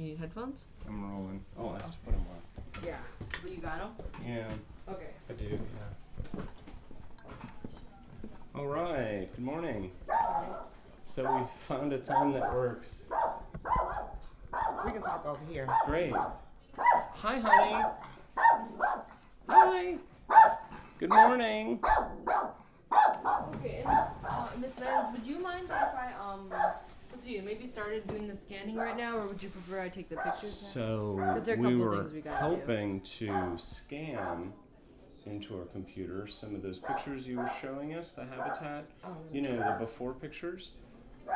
You need headphones? I'm rolling. Oh, I have to put them on. Yeah. But you got them? Yeah. Okay. I do, yeah. All right. Good morning. So we found a time that works. We can talk over here. Great. Hi, honey. Hi. Good morning. Okay, and Miss Manns, would you mind if I let's see, maybe started doing the scanning right now, or would you prefer I take the pictures now? So there are a we couple were things we gotta hoping to scan into our computer some of those pictures you were showing us, the habitat, you know, the before pictures. Is there,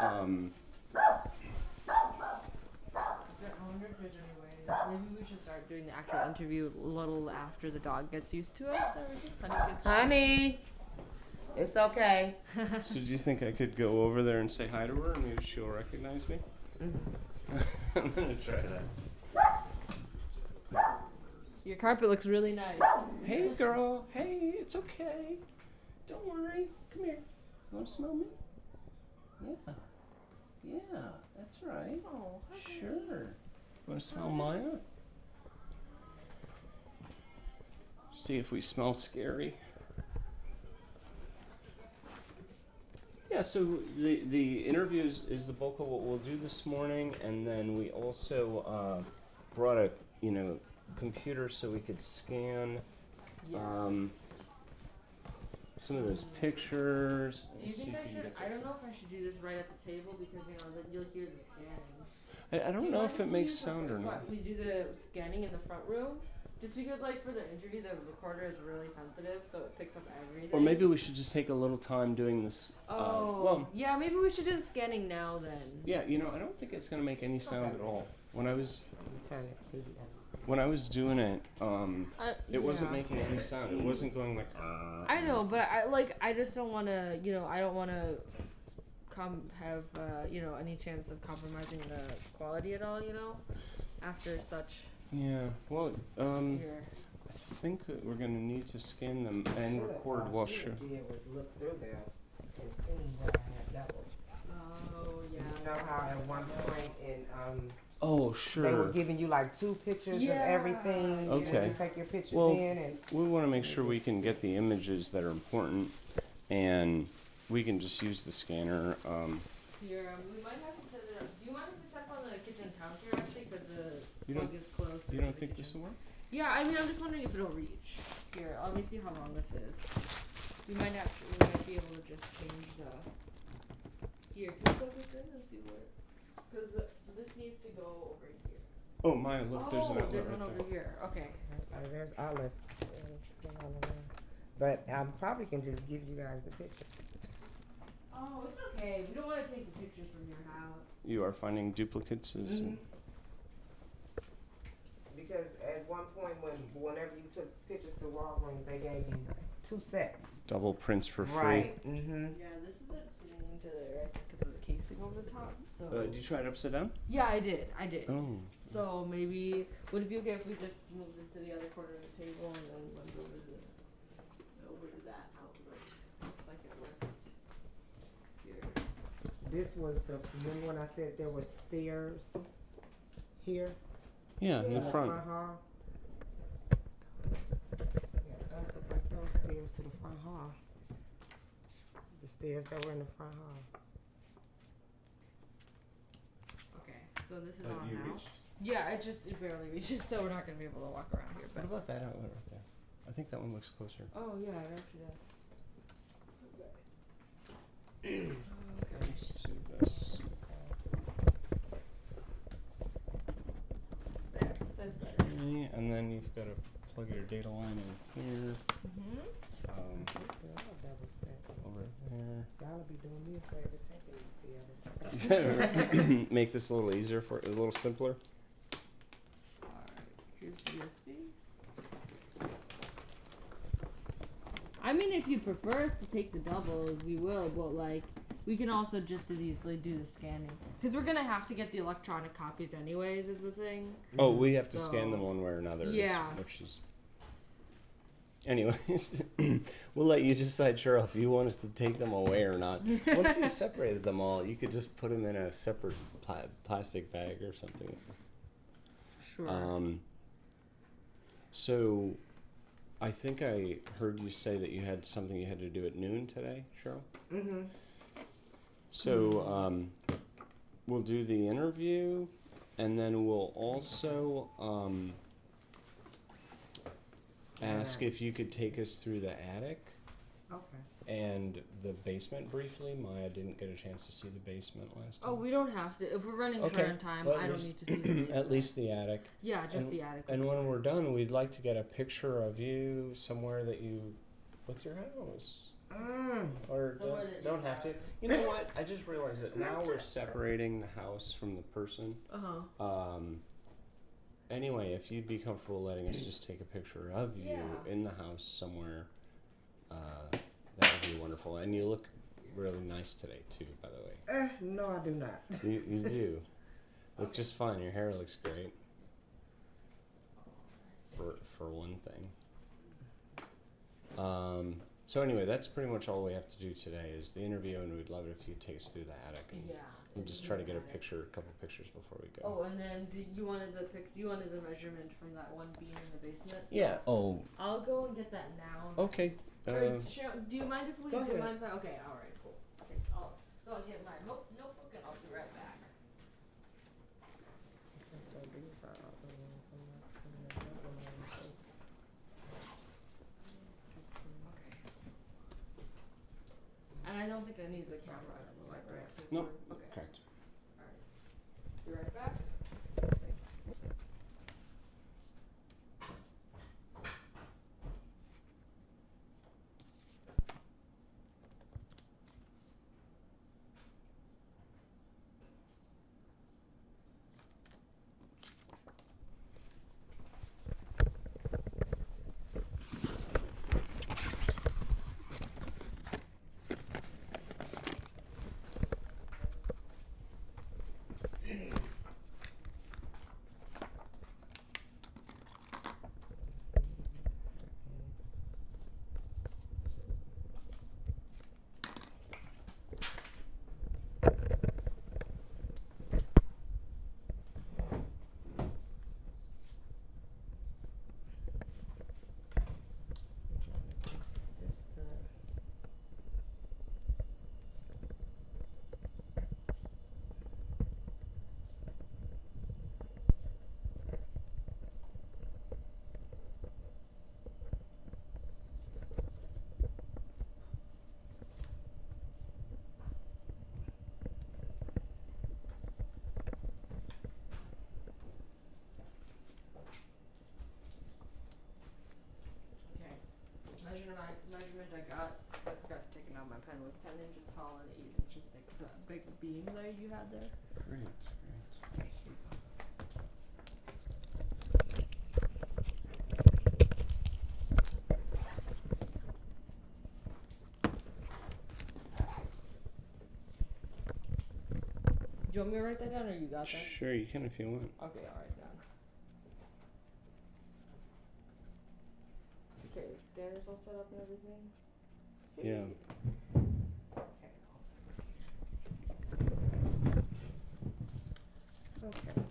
I wonder if there's any way, maybe we should start doing the actual interview a little after the dog gets used to us, or everything. Honey, it's okay. So do you think I could go over there and say hi to her and maybe she'll recognize me? I'm gonna try that. Your carpet looks really nice. Hey girl, hey, it's okay. Don't worry. Come here. You wanna smell me? Yeah. Yeah, that's right. Oh, hi. Sure. Wanna smell Maya? See if we smell scary. Yeah, so the interview is the bulk of what we'll do this morning, and then we also brought a computer so we could scan some of those pictures. Do you think I should? I don't know if I should do this right at the table because you'll hear the scanning. I don't know if it makes sound or not. We do the scanning in the front room, just because for the interview the recorder is really sensitive, so it picks up everything. Or maybe we should just take a little time doing this. Yeah, maybe we should do the scanning now then. Yeah, I don't think it's gonna make any sound at all. When I was doing it, it wasn't making any sound. It wasn't going like. I know, but I just don't want to. I don't want to have any chance of compromising the quality at all. After such. Yeah. Well, Here. I think that we're gonna need to scan them and record while sure. What I did was look through them and see what I had double. Oh yeah. You know how at one point in Oh sure. they were giving you like 2 pictures of everything. Okay. You take your pictures Well, in and we want to make sure we can get the images that are important, and we can just use the scanner. Here, we might have to set it up. Do you mind if we set up on the kitchen counter actually, because the You plug is close? You don't think this will work? Yeah, I'm just wondering if it'll reach. Here, let me see how long this is. We might be able to just change the. Here, can we plug this in and see where? Because this needs to go over here. Oh my! Look, there's an outlet there's right one over here. Okay. so there's outlets. But I probably can just give you guys the pictures. Oh, it's okay. We don't want to take the pictures from your house. You are finding duplicates. Because at one point whenever you took pictures to Walgreens, they gave you 2 sets. Double prints for free. Right. Mm-hmm. Yeah, this isn't sitting into there because of the casing over the top. So. Did you try it upside down? Yeah, I did. Oh. So maybe would it be okay if we just move this to the other corner of the table and then went over to that outlet? Looks like it works. Here. This was remember when I said there were stairs here? Yeah, in the front. Hall? Yeah, those look like those stairs to the front hall. The stairs that were in the front hall. Okay, so this is on You now. reached? Yeah, it barely reaches, so we're not gonna be able to walk around here. What But about that outlet right there? I think that one looks closer. oh yeah, it actually does. Let's do this. There, that's better. Okay, and then you've got to plug your data line in here. Mhm. Double sets. Over there. Y'all be doing me a favor taking the other side. Make this a little easier a little simpler. Alright, here's the USB. I mean, if you prefer us to take the doubles, we will, but we can also just as easily do the scanning. Because we're going to have to get the electronic copies anyways, is the thing. Oh, we have to scan them one way or another. Yeah. Anyways, we'll let you decide, Cheryl, if you want us to take them away or not. Once you've separated them all, you could just put them in a separate plastic bag or something. Sure. So, I think I heard you say that you had something you had to do at noon today, Cheryl? Mm-hmm. So, we'll do the interview, and then we'll also ask if you could take us through the attic Okay. and the basement briefly. Maya didn't get a chance to see the basement last time. Oh, we don't have to. If we're running short Okay. on time, Well, at I don't least- need to see the basement. At least the attic. Yeah, just and- the attic. And when we're done, we'd like to get a picture of you somewhere that you, with your house. Or Somewhere that you don't have to. have. You know what? I just realized that now we're separating the house from the person. Uh-huh. Anyway, if you'd be comfortable letting us just take a picture of you Yeah. in the house somewhere, that would be wonderful. And you look really nice today too, by the way. No, I do not. You do. Look just fine. Your hair looks great. For one thing. So anyway, that's pretty much all we have to do today is the interview, and we'd love it if you take us through the attic. And Yeah. we'll just try to get a couple pictures before we go. Oh, and then you wanted the measurement from that one beam in the basement. So Yeah. Oh. I'll go and get that now. Okay. Or, Cheryl, do you mind if we? Go Do you ahead. mind if I? Okay. All right. Cool. Okay. So I'll get my notebook and I'll be right back. So these are all the ones I'm not seeing the other ones. Okay. And I don't think I need the camera. That's why, right? 'Cause Nope. we're- Okay. Correct. All right. Be right back. Is this the Okay. Measurement I got, 'cause I forgot to take it out. My pen was 10 inches tall and 8 inches thick. The big beam there you had there. Great. Okay, here you go. Do you want me to write that down, or you got that? Sure, you can if you want. Okay, I'll write down. Okay, the scanner's all set up and everything. Sweet. Yeah. Okay. Okay.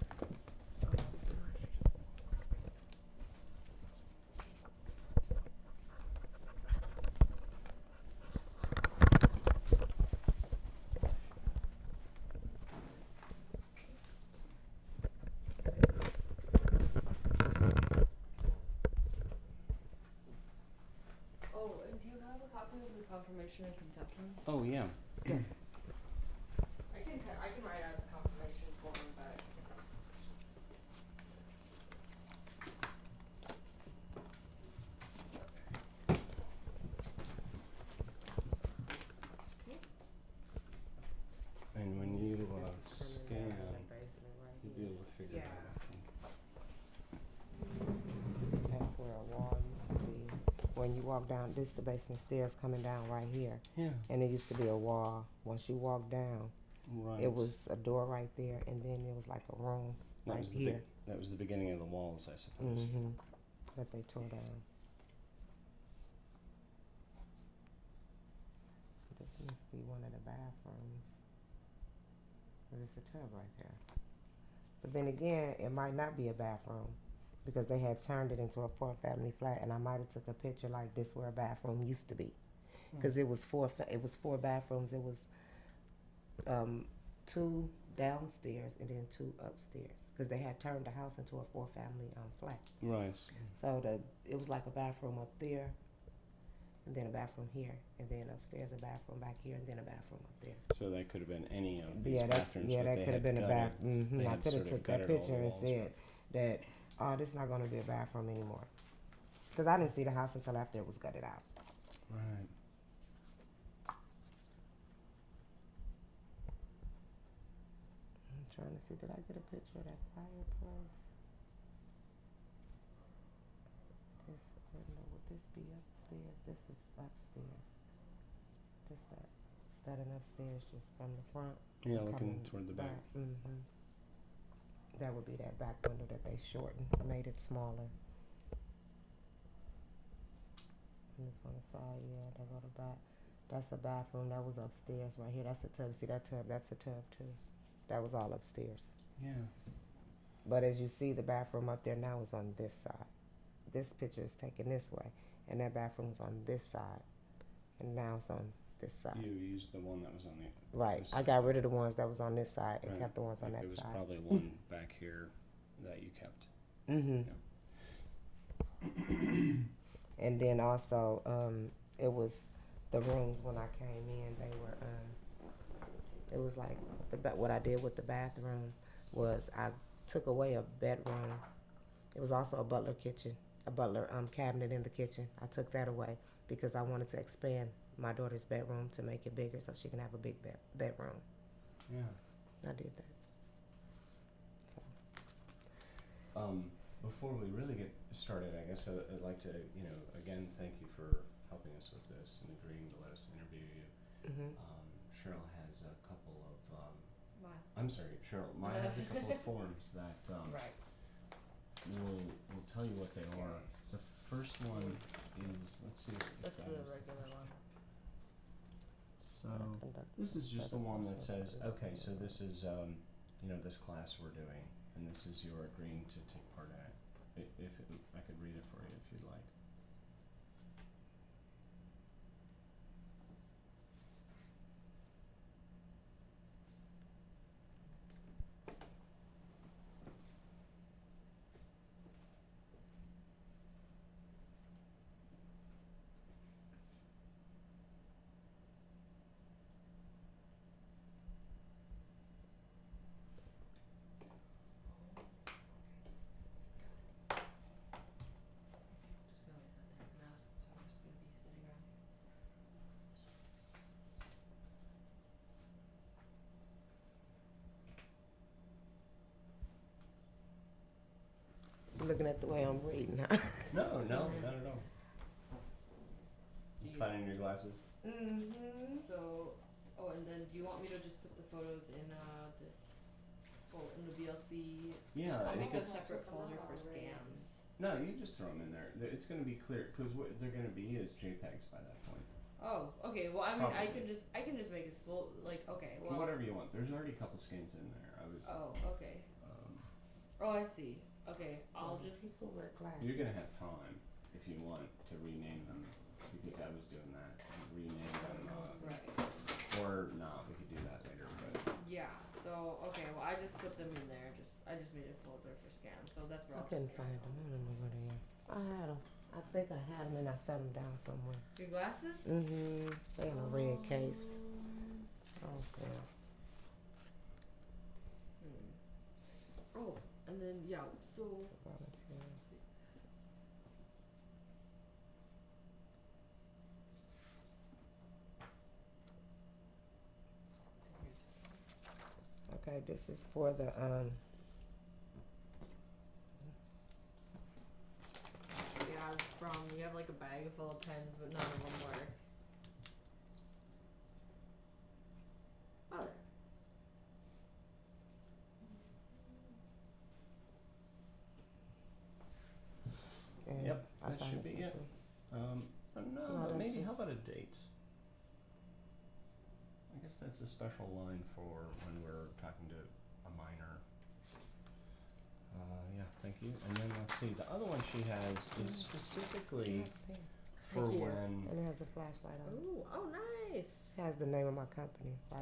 Oh, and do you have a copy of the confirmation and consent forms? Oh yeah. I can write out the confirmation form, but. And when you This is coming scan, down the basement right you'll be here. able to figure it Yeah. out. I think. That's where a wall used to be. When you walk down, this the basement stairs coming down right here. Yeah. And it used to be a wall. Once you walk down, Right. it was a door right there, and then it was like a room that right was the here. that was the beginning of the walls, I suppose. Mm-hmm. That they tore down. This must be one of the bathrooms. There's a tub right there. But then again, it might not be a bathroom because they had turned it into a 4-family flat, and I might have took a picture like this where a bathroom used to be, because it was four bathrooms. It was 2 downstairs and then 2 upstairs because they had turned the house into a 4-family flat. Right. So it was like a bathroom up there, and then a bathroom here, and then upstairs a bathroom back here, and then a bathroom up there. So that could have been any of these Yeah, bathrooms. that but they could have had been a gutted- bathroom. they I had could sort have of took that gutted all the picture and walls, said that, oh, this is not going to be a bathroom anymore. Because I didn't see the house until after it was gutted out. Right. I'm trying to see, did I get a picture of that fireplace? This window, would this be upstairs? This is upstairs. Instead of upstairs, just from the front. Yeah, and looking coming toward the back. Mm-hmm. That would be that back window that they shortened, made it smaller. And this on the side, yeah, they go to back. That's a bathroom. That was upstairs right here. That's a tub. See that tub? That's a tub too. That was all upstairs. Yeah. But as you see, the bathroom up there now is on this side. This picture is taken this way, and that bathroom's on this side, and now it's on this side. You used the one that was on the Right. this I side. got rid of the ones that was on this side and Right. kept the ones on Like that there was side. probably one back here that you kept. Mm-hmm. And then also, it was the rooms when I came in. They were, it was like what I did with the bathroom was I took away a bedroom. It was also a butler cabinet in the kitchen. I took that away because I wanted to expand my daughter's bedroom to make it bigger so she can have a big bedroom. Yeah. I did that. Before we really get started, I guess I'd like to, again, thank you for helping us with this and agreeing to let us interview you. Mm-hmm. Cheryl has a couple of, Wow. I'm sorry, Cheryl, Maya has a couple of forms that Right. will tell you what they are. The first one is, let's see if That's that the is regular one. So this is just the one that says, okay, so this is, this class we're doing, and this is your agreeing to take part in it. I could read it for you if you'd like. Just gonna leave that there for now since we're just gonna be sitting around here. You're looking at the way I'm reading, huh? No, not at all. So you Finding your glasses? Mm-hmm. So, and then do you want me to just put the photos in in the VLC? Yeah, I'll I make think a it's, separate folder for scans. no, you just throw them in there. It's going to be clear, because what they're going to be is JPEGs by that point. Oh, okay. Well, I mean, I Probably. can just make it full. Like, okay. Well. Whatever you want. There's already a couple scans in there. Oh, okay. Um, Oh, I see. Okay, I'll just. People wear glasses. you're going to have time, if you want, to rename them, because I was doing that. Rename them, Right. or not, we could do that later, but Yeah. So okay. Well, I just put them in there. I just made a folder for scan. So that's where I I'll couldn't just find them. I don't know where they are. I had them. I think I had them and I set them down somewhere. Your glasses? Mm-hmm. They in a red case. Oh, yeah. Oh, and then yeah. So. Volunteers. Let's see. Okay, this is for the Yeah, it's from. You have like a bag full of pens, but none of them work. Oh, and Yep, I that found should this be one it. too. No, No, that's maybe, how just- about a date? I guess that's a special line for when we're talking to a minor. you. And then let's see, the other one she has is specifically for Thank you. when. And it has a flashlight on it. Ooh, oh nice. It has the name of my company. Wow,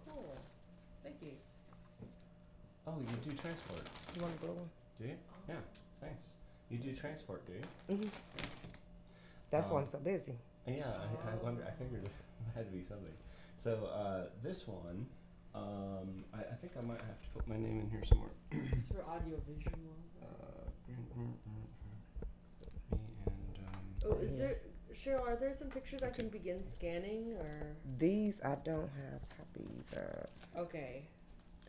cool. Thank you. Oh, you do transport, You want a blue one? do you? Oh. Yeah, thanks. You do transport, do you? Mm-hmm. That's why I'm so busy. Yeah, I wonder. I figured it had to be something. So this one, I think I might have to put my name in here somewhere. It's for audio visual. Me and Oh, is there, Cheryl, are there some pictures I can begin scanning or? These I don't have copies of. Okay.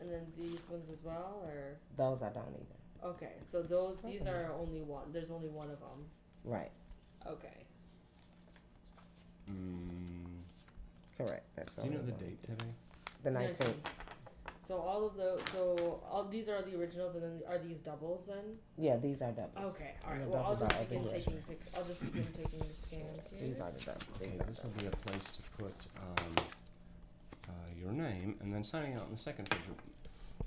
And then these ones as well or? Those I don't either. Okay, so these are only one, there's only one of them. Right. Okay. Correct. That's do you know only the one. date today? The 19th. So all these are the originals, and then are these doubles then? Yeah, these are doubles. Okay, all right. And the Well, I'll doubles just are begin over here. taking I'll just begin taking the scans here. These are the doubles. Okay, These are this will be a place to put your name, and then signing out in the second picture.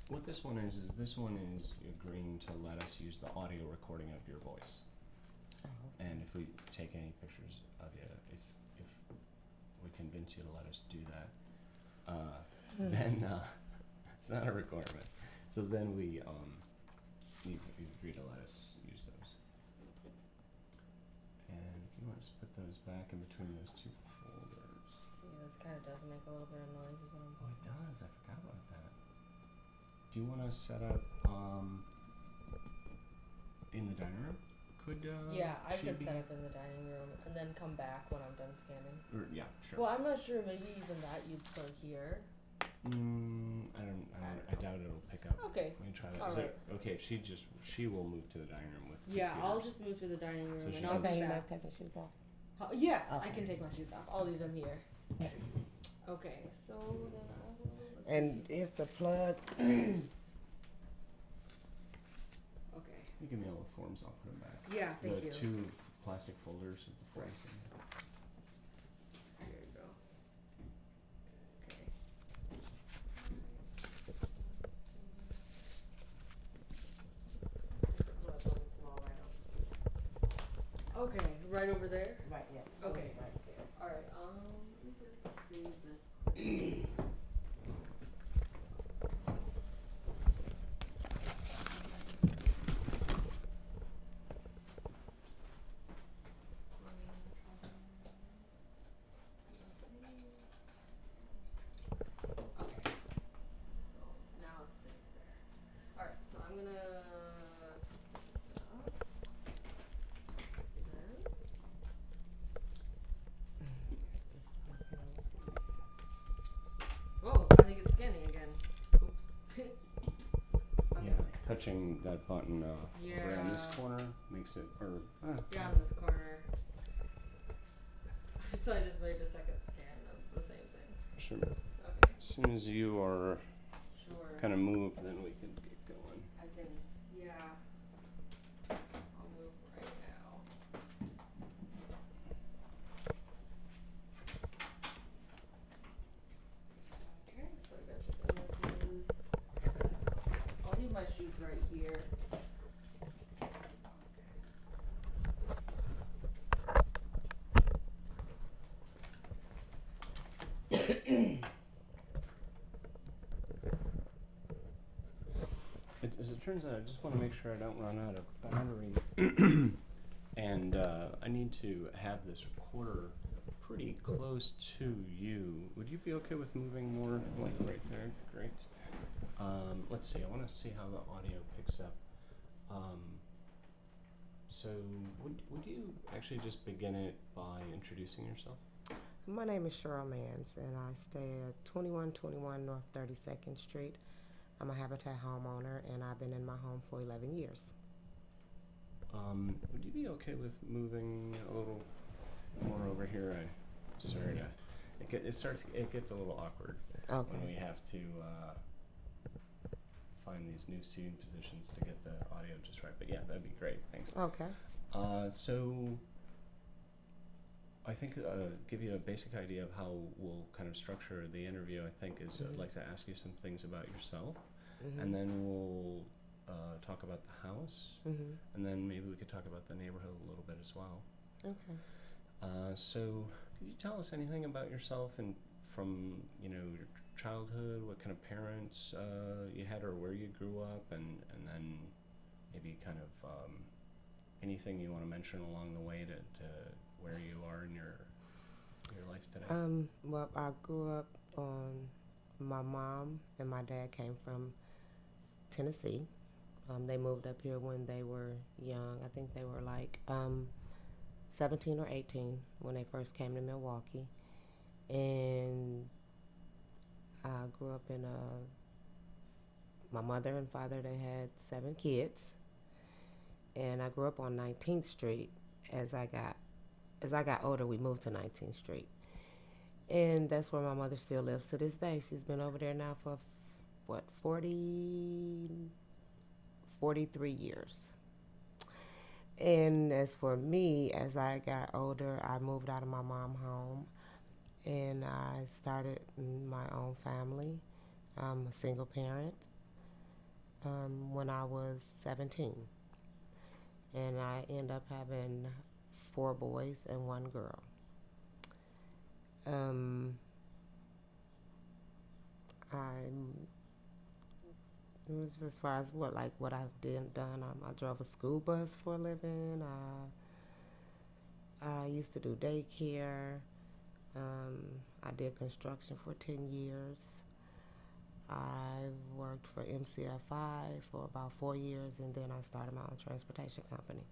What this one is this one is agreeing to let us use the audio recording of your voice. And if we take any pictures of you, if we convince you to let us do that, then it's not a requirement. So then we you agree to let us use those. And if you want to just put those back in between those two folders. See, this kind of does make a little bit of noise as well. Oh, it does. I forgot about that. Do you want to set up in the dining room? Could Yeah, I she could be- set up in the dining room and then come back when I'm done scanning. Or, yeah, sure. Well, I'm not sure. Maybe even that you'd still hear. I doubt it'll pick up. Okay. Let me try that. All Is right. it okay if she will move to the dining room with Yeah, I'll computers? just move to the dining room So and she I'll can- be Okay, you back. might take the shoes off. Yes, I Okay. can take my shoes off. I'll leave them here. Okay, so then I will. Let's And see. here's the plug. Okay. You give me all the forms, I'll put them back. Yeah, thank the you. two plastic folders with the forms in. There you go. Okay. Okay, right over there. Right, yeah. Okay. Right there. All right. Let me just save this. quick. Okay. So now it's saved there. All right. So I'm gonna take this stuff. Then. Whoa, I think it's scanning again. Oops. Okay. Yeah, touching that button around this Yeah. corner makes it, or Yeah, in this corner. So I just made a second scan of the same thing. sure. Okay, As soon as you are sure. kind of moved, then we can get going. I can, yeah. I'll move right now. Okay, so I got your images. I'll leave my shoes right here. As it turns out, I just want to make sure I don't run out of battery. And I need to have this recorder pretty close to you. Would you be okay with moving more, like right there? Great. Let's see, I want to see how the audio picks up. So would you actually just begin it by introducing yourself? My name is CherylManns, and I stay at 2121 North 32nd Street. I'm a Habitat homeowner, and I've been in my home for 11 years. Would you be okay with moving a little more over here? Sorry to, it gets a little awkward Okay. when we have to find these new seating positions to get the audio just right. But yeah, that'd be great. Thanks. Okay. So I think give you a basic idea of how we'll kind of structure the interview. I think is I'd like to ask you some things about yourself, Mhm. and then we'll talk about the house, Mhm. and then maybe we could talk about the neighborhood a little bit as well. Okay. So, could you tell us anything about yourself and from your childhood? What kind of parents you had, or where you grew up, and then maybe kind of anything you want to mention along the way to where you are in your life today. Well, I grew up on. My mom and my dad came from Tennessee. They moved up here when they were young. I think they were like 17 or 18 when they first came to Milwaukee. And I grew up in my mother and father, they had 7 kids. And I grew up on 19th Street. As I got older, we moved to 19th Street. And that's where my mother still lives to this day. She's been over there now for, 43 years. And as for me, as I got older, I moved out of my mom's home and I started my own family. I'm a single parent when I was 17. And I ended up having 4 boys and 1 girl. As far as what I've done, I drove a school bus for a living. I used to do daycare. I did construction for 10 years. I worked for MCFI for about 4 years, and then I started my own transportation company.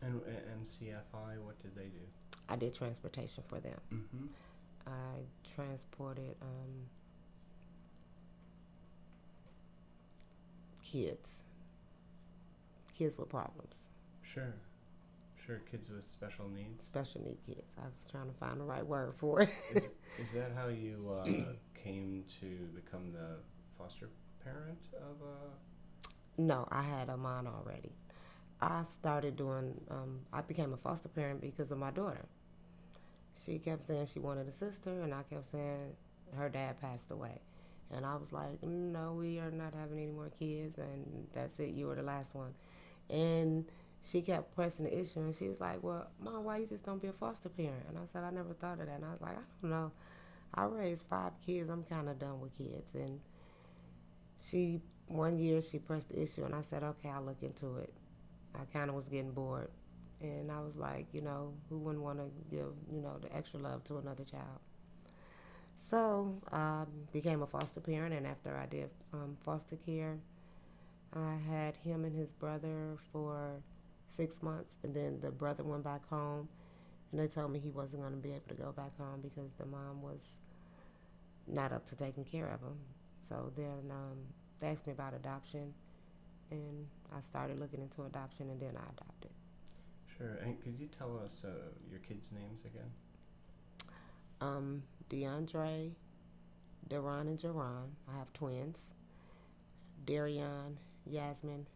And MCFI, what did they do? I did transportation for them. Mm-hmm. I transported kids with problems. Sure, kids with special needs. Special need kids. I was trying to find the right word for it. Is that how you came to become the foster parent of No, I had a mine already. I started doing, I became a foster parent because of my daughter. She kept saying she wanted a sister, and I kept saying her dad passed away. And I was like, no, we are not having any more kids, and that's it, you were the last one. And she kept pressing the issue, and she was like, well, Mom, why you just don't be a foster parent? And I said, I never thought of that. And I was like, I don't know. I raised 5 kids. I'm kind of done with kids. And one year she pressed the issue, and I said, okay, I'll look into it. I kind of was getting bored. And I was like, who wouldn't want to give, the extra love to another child? So I became a foster parent, and after I did foster care, I had him and his brother for 6 months, and then the brother went back home, and they told me he wasn't going to be able to go back home because the mom was not up to taking care of him. So then they asked me about adoption, and I started looking into adoption, and then I adopted. Sure, and could you tell us your kids' names again? DeAndre, Deron, and Jerron. I have twins. Darian, Yasmin,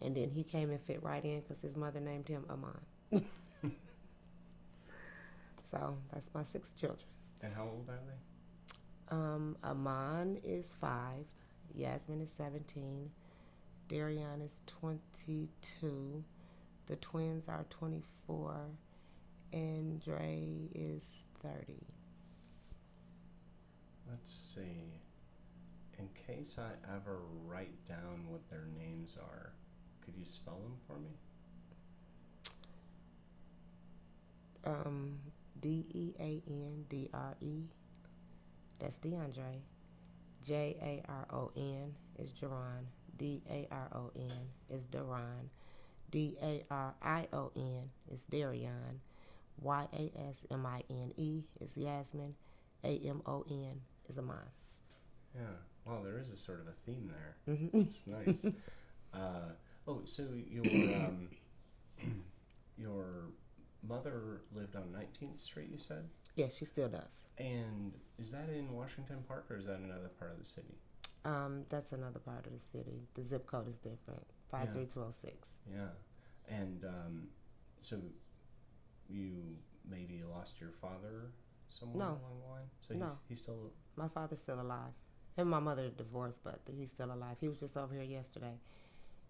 and then he came and fit right in because his mother named him Amon. So that's my 6 children. And how old are they? Amon is 5, Yasmin is 17, Darian is 22, the twins are 24, and Dre is 30. Let's see. In case I ever write down what their names are, could you spell them for me? DeAndre. That's DeAndre. Jaron is Jerron. Daron is Deron. Darion is Darion. Yasmine is Yasmin. Amon is Amon. Yeah. Wow, there is a sort of a theme there. Mm-hmm. It's nice. So your mother lived on 19th Street, you said? Yeah, she still does. And is that in Washington Park, or is that another part of the city? That's another part of the city. The zip code is different. 53206. Yeah. And so you maybe lost your father somewhere along the line? So he's still... My father's still alive. And my mother divorced, but he's still alive. He was just over here yesterday.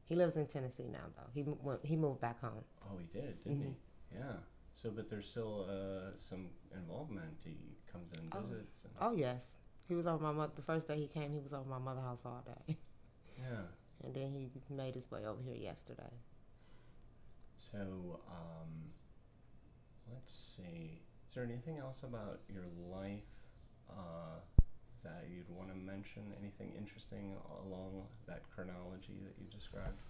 He lives in Tennessee now, though. He moved back home. Oh, he did, didn't he? Yeah. So, but there's still some involvement. He comes in and visits. And Oh yes, he was over my mother. The first day he came, he was over my mother's house all day, yeah. and then he made his way over here yesterday. So, let's see. Is there anything else about your life that you'd want to mention? Anything interesting along that chronology that you described?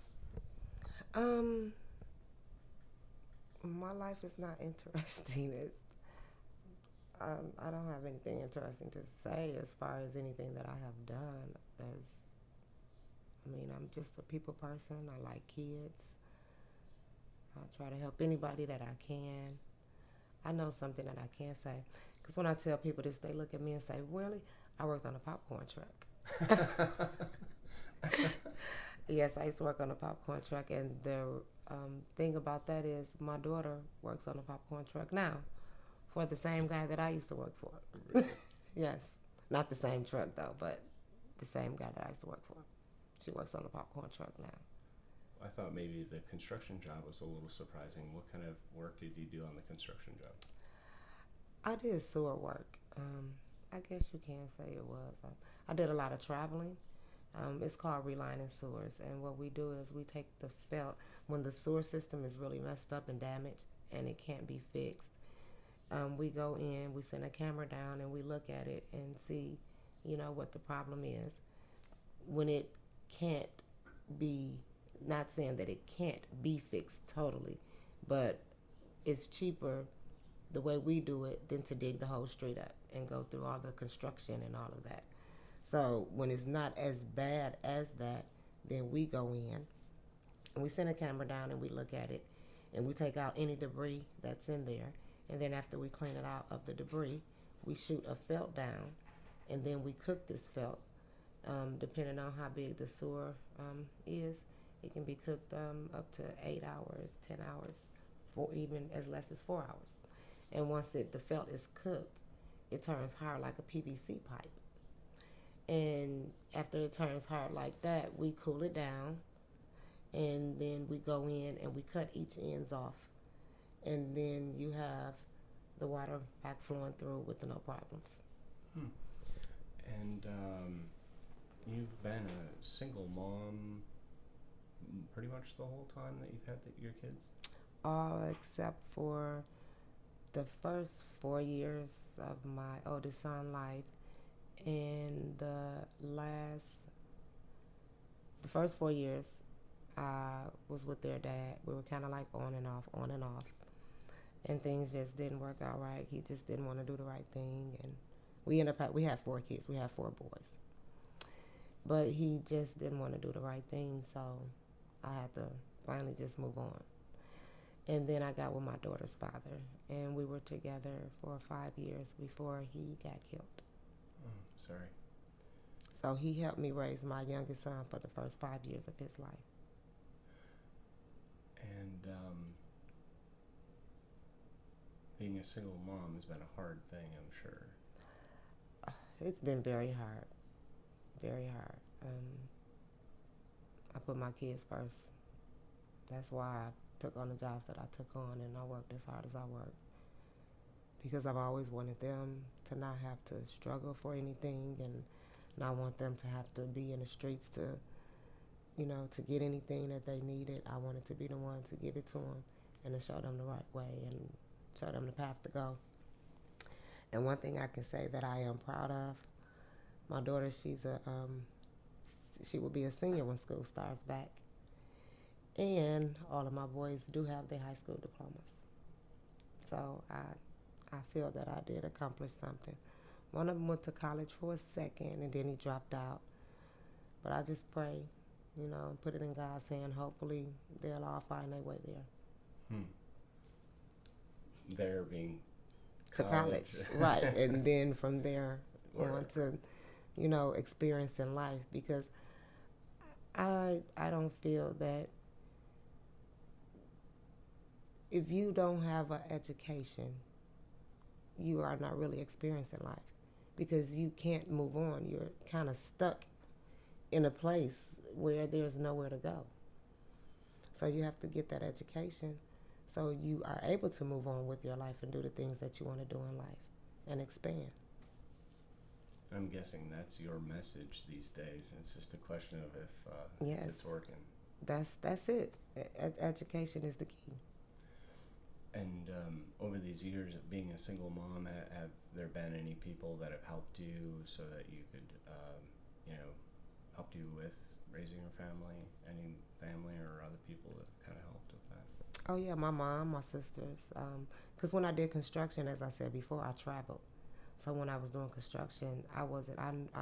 My life is not interesting. I don't have anything interesting to say as far as anything that I have done. I'm just a people person. I like kids. I try to help anybody that I can. I know something that I can say, because when I tell people this, they look at me and say, "Really?" I worked on a popcorn truck. Yes, I used to work on a popcorn truck, and the thing about that is my daughter works on a popcorn truck now for the same guy that I used to work for. Really? Yes, not the same truck though, but the same guy that I used to work for. She works on a popcorn truck now. I thought maybe the construction job was a little surprising. What kind of work did you do on the construction job? I did sewer work. I guess you can say it was. I did a lot of traveling. It's called relining sewers, and what we do is we take the felt when the sewer system is really messed up and damaged and it can't be fixed. We go in, we send a camera down, and we look at it and see, what the problem is. When it can't be, not saying that it can't be fixed totally, but it's cheaper the way we do it than to dig the whole street up and go through all the construction and all of that. So when it's not as bad as that, then we go in and we send a camera down and we look at it and we take out any debris that's in there. And then after we clean it out of the debris, we shoot a felt down, and then we cook this felt. Depending on how big the sewer is, it can be cooked up to 8 hours, 10 hours, or even as less as 4 hours. And once the felt is cooked, it turns hard like a PVC pipe. And after it turns hard like that, we cool it down, and then we go in and we cut each ends off. And then you have the water back flowing through with no problems. And you've been a single mom pretty much the whole time that you've had your kids? All except for the first 4 years of my oldest son's life, and the first 4 years I was with their dad. We were kind of like on and off, and things just didn't work out right. He just didn't want to do the right thing, and we had 4 kids. We had 4 boys, but he just didn't want to do the right thing, so I had to finally just move on. And then I got with my daughter's father, and we were together for 5 years before he got killed. Oh, sorry. So he helped me raise my youngest son for the first 5 years of his life. And being a single mom has been a hard thing, I'm sure. It's been very hard, very hard. I put my kids first. That's why I took on the jobs that I took on, and I worked as hard as I worked, because I've always wanted them to not have to struggle for anything, and not want them to have to be in the streets to get anything that they needed. I wanted to be the one to give it to them and to show them the right way and show them the path to go. And one thing I can say that I am proud of, my daughter, she will be a senior when school starts back. And all of my boys do have their high school diplomas. So I feel that I did accomplish something. One of them went to college for a second, and then he dropped out. But I just pray, put it in God's hand. Hopefully they'll all find their way there. There being to college. Right. And then from there on to, experience in life, because I don't feel that if you don't have an education, you are not really experiencing life, because you can't move on. You're kind of stuck in a place where there's nowhere to go. So you have to get that education so you are able to move on with your life and do the things that you want to do in life and expand. I'm guessing that's your message these days. It's just a question of if Yes. it's working. That's it. Education is the key. And over these years of being a single mom, have there been any people that have helped you so that you could, helped you with raising your family? Any family or other people that have kind of helped with that? Oh yeah, my mom, my sisters. Because when I did construction, as I said before, I traveled. So when I was doing construction, I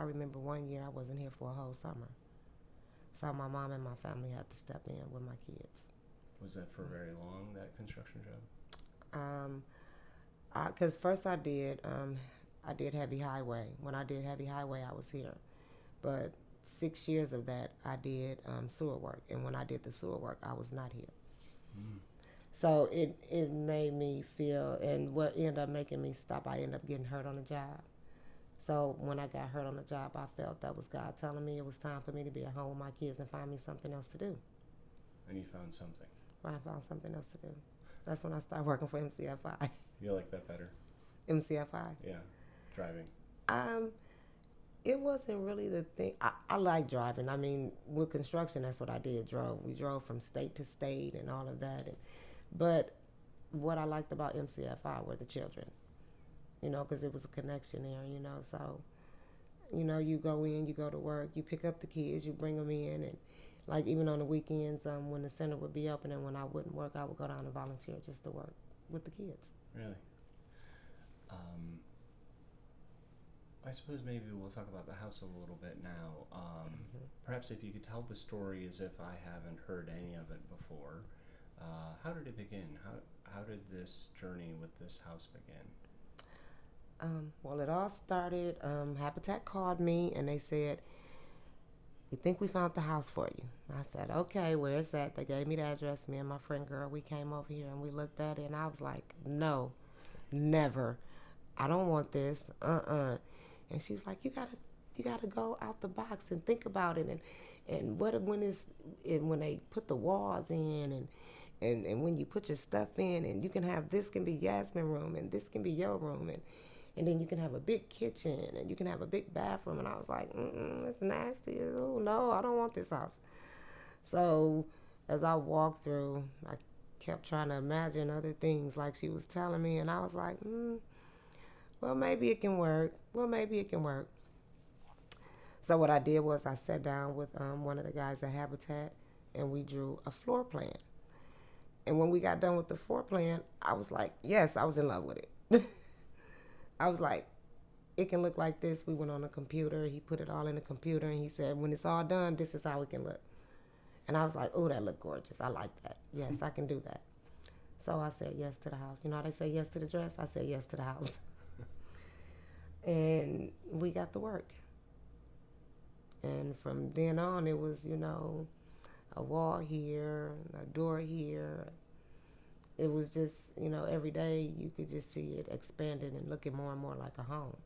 remember one year I wasn't here for a whole summer. So my mom and my family had to step in with my kids. Was that for very long, that construction job? Because first I did heavy highway. When I did heavy highway, I was here. But 6 years of that, I did sewer work. And when I did the sewer work, I was not here. Mm. So it made me feel, and what ended up making me stop, I ended up getting hurt on the job. So when I got hurt on the job, I felt that was God telling me it was time for me to be at home with my kids and find me something else to do. And you found something. I found something else to do. That's when I started working for MCFI. You like that better? MCFI. Yeah, driving. It wasn't really the thing. I like driving. I mean, with construction, that's what I did. We drove from state to state and all of that. But what I liked about MCFI were the children, because it was a connection there, So, you go in, you go to work, you pick up the kids, you bring them in, and like even on the weekends, when the center would be open and when I wouldn't work, I would go down and volunteer just to work with the kids. Really? I suppose maybe we'll talk about the house a little bit now. Perhaps if you could tell the story as if I haven't heard any of it before. How did it begin? How did this journey with this house begin? Well, it all started, Habitat called me and they said, "We think we found the house for you." I said, "Okay, where is that?" They gave me the address. Me and my friend girl, we came over here and we looked at it and I was like, "No, never. I don't want this. And she was like, you gotta go out the box and think about it, and when they put the walls in and when you put your stuff in, and you can have, this can be Yasmin room and this can be your room, and then you can have a big kitchen and you can have a big bathroom." And I was like, it's nasty. Oh no, I don't want this house. So as I walked through, I kept trying to imagine other things like she was telling me, and I was like, well, maybe it can work. So what I did was I sat down with one of the guys at Habitat, and we drew a floor plan. And when we got done with the floor plan, I was like, yes, I was in love with it. I was like, it can look like this. We went on the computer. He put it all in the computer, and he said, when it's all done, this is how it can look. And I was like, oh, that looked gorgeous. I like that. Yes, I can do that. So I said yes to the house. You know how they say yes to the dress? I said yes to the house. And we got to work. And from then on, it was, a wall here, a door here. It was just, every day you could just see it expanding and looking more and more like a home.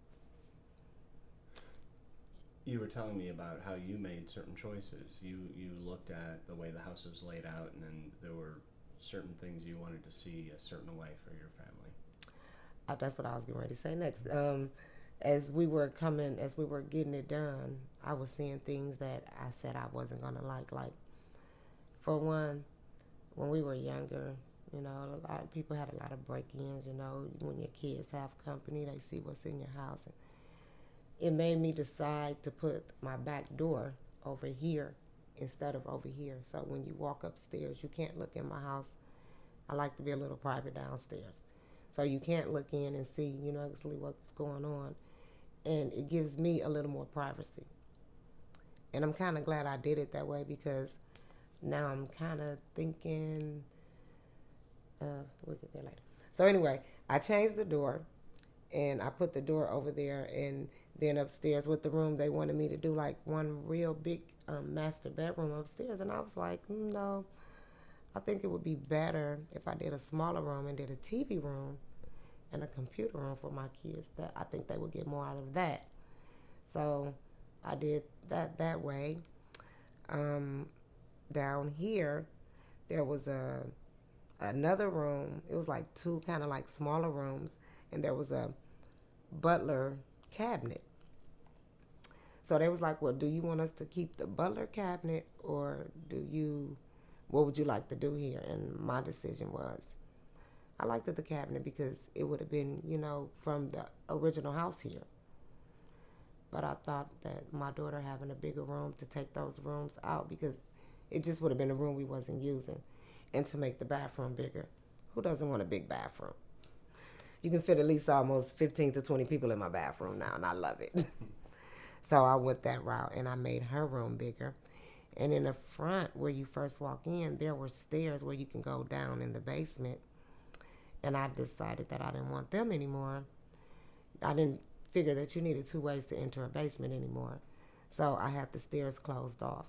You were telling me about how you made certain choices. You looked at the way the house was laid out, and then there were certain things you wanted to see a certain way for your family. That's what I was getting ready to say next. As we were getting it done, I was seeing things that I said I wasn't going to like. Like, for one, when we were younger, a lot of people had a lot of break-ins, when your kids have company, they see what's in your house. And it made me decide to put my back door over here instead of over here. So when you walk upstairs, you can't look in my house. I like to be a little private downstairs. So you can't look in and see, actually what's going on. And it gives me a little more privacy. And I'm kind of glad I did it that way, because now I'm kind of thinking, we'll get there later. So anyway, I changed the door, and I put the door over there, and then upstairs with the room, they wanted me to do like one real big master bedroom upstairs. And I was like, no, I think it would be better if I did a smaller room and did a TV room and a computer room for my kids. That I think they would get more out of that. So I did that way. Down here, There was another room. It was like two kind of like smaller rooms, and there was a butler cabinet. So they was like, well, do you want us to keep the butler cabinet, or what would you like to do here? And my decision was, I liked the cabinet because it would have been, from the original house here. But I thought that my daughter having a bigger room, to take those rooms out, because it just would have been a room we wasn't using, and to make the bathroom bigger. Who doesn't want a big bathroom? You can fit at least almost 15 to 20 people in my bathroom now, and I love it. So I went that route, and I made her room bigger. And in the front, where you first walk in, there were stairs where you can go down in the basement. And I decided that I didn't want them anymore. I didn't figure that you needed two ways to enter a basement anymore. So I had the stairs closed off.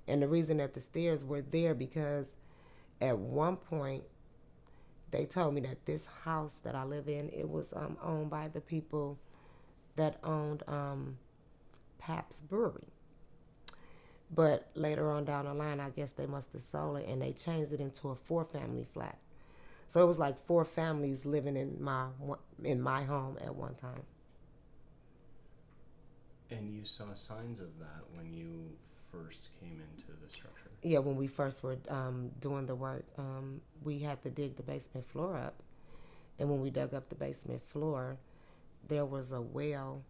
And the reason that the stairs were there, because at one point they told me that this house that I live in, it was owned by the people that owned Pabst Brewery. But later on down the line, I guess they must have sold it, and they changed it into a 4-family flat. So it was like 4 families living in my home at one time. And you saw signs of that when you first came into the structure? Yeah, when we first were doing the work, we had to dig the basement floor up. And when we dug up the basement floor, there was a well,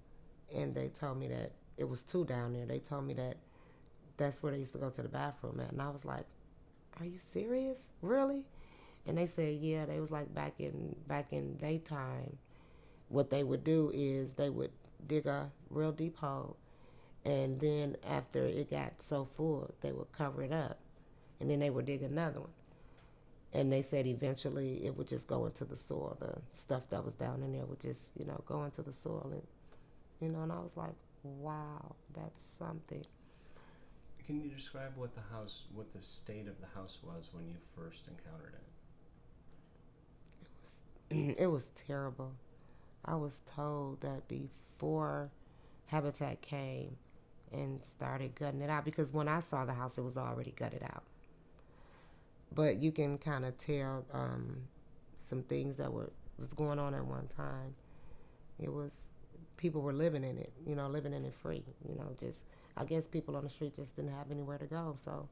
and they told me that it was 2 down there. They told me that that's where they used to go to the bathroom at. And I was like, are you serious? Really? And they said, yeah, they was like back in daytime, what they would do is they would dig a real deep hole, and then after it got so full, they would cover it up, and then they would dig another one. And they said eventually it would just go into the soil. The stuff that was down in there would just, go into the soil. And, and I was like, wow, that's something. Can you describe what the state of the house was when you first encountered it? It was terrible. I was told that before Habitat came and started gutting it out, because when I saw the house, it was already gutted out. But you can kind of tell some things that was going on at one time. It was, people were living in it, living in it free. Just, I guess people on the street just didn't have anywhere to go, so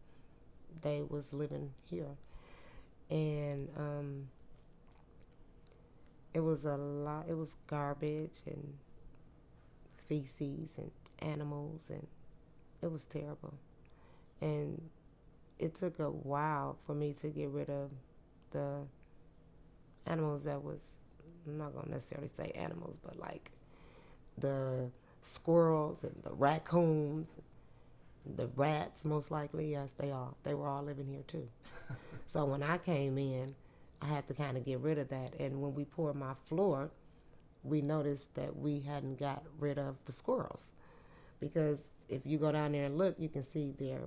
they was living here. And it was a lot. It was garbage and feces and animals, and it was terrible. And it took a while for me to get rid of the animals that was, I'm not going to necessarily say animals, but like the squirrels and the raccoons, the rats, most likely. Yes, they were all living here too. So when I came in, I had to kind of get rid of that. And when we poured my floor, we noticed that we hadn't got rid of the squirrels, because if you go down there and look, you can see their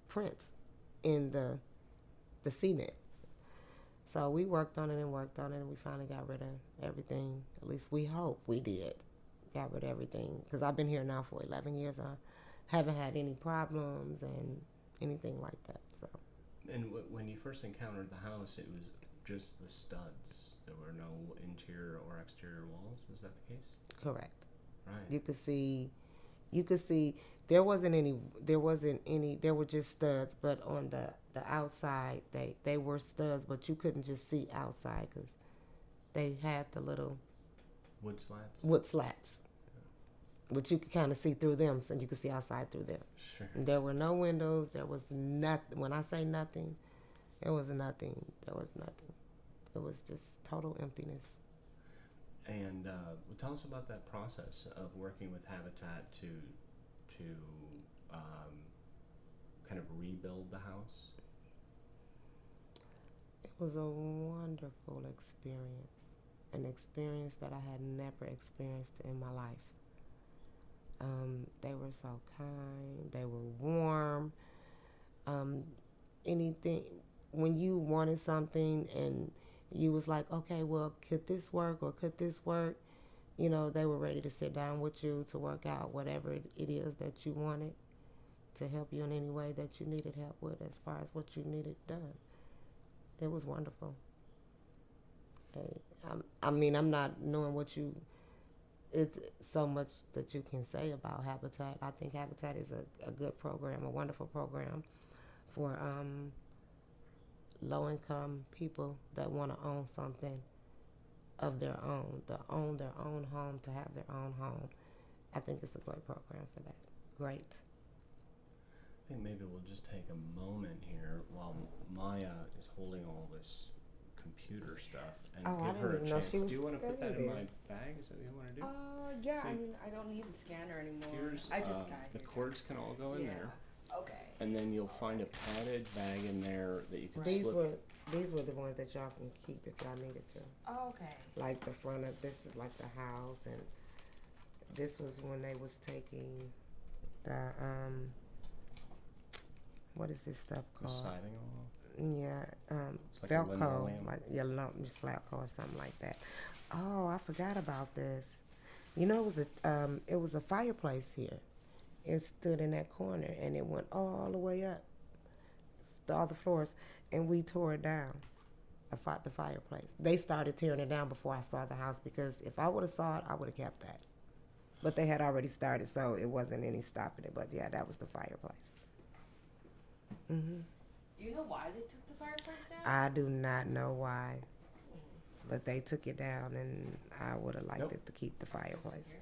prints in the cement. So we worked on it, and we finally got rid of everything. At least we hope we did. Got rid of everything, because I've been here now for 11 years, and I haven't had any problems and anything like that. So. And when you first encountered the house, it was just the studs. There were no interior or exterior walls. Is that the case? Correct. Right. You could see there wasn't any, there were just studs, but on the outside, they were studs, but you couldn't just see outside, because they had the little wood slats. But you could kind of see through them, so you could see outside through them. Sure. There were no windows. There was nothing. When I say nothing, there was nothing. There was nothing. It was just total emptiness. And tell us about that process of working with Habitat to kind of rebuild the house. It was a wonderful experience, an experience that I had never experienced in my life. They were so kind. They were warm. Anything, when you wanted something and you was like, okay, well, could this work or could this work? They were ready to sit down with you to work out whatever it is that you wanted. to help you in any way that you needed help with as far as what you needed done. It was wonderful. Hey, I'm not knowing what you. It's so much that you can say about Habitat. I think Habitat is a good program, a wonderful program for low income people that want to own something of their own, to own their own home, to have their own home. I think it's a great program for that. Great. I think maybe we'll just take a moment here while Maya is holding all this computer stuff and give her a chance. Do you want to put that in my bag? Is that what you want to do? Yeah, See, I mean, I don't need the scanner anymore. Here's, I just got the cords can all go in there. Okay. And then you'll find a padded bag in there that you can These slip. these were the ones that y'all can keep if y'all needed to. Oh, okay. Like the front of this is like the house, and this was when they was taking the what is this stuff The called? siding off. Yeah, It's like a Velcro, linoleum. like Flatco or something like that. Oh, I forgot about this. You know, it was a fireplace here. It stood in that corner, and it went all the way up to all the floors, and we tore it down. The fireplace. They started tearing it down before I saw the house, because if I would have saw it, I would have kept that. But they had already started, so it wasn't any stopping it. But yeah, that was the fireplace. Do you know why they took the fireplace down? I do not know why, but they took it down, and I would have liked it to keep the fireplace.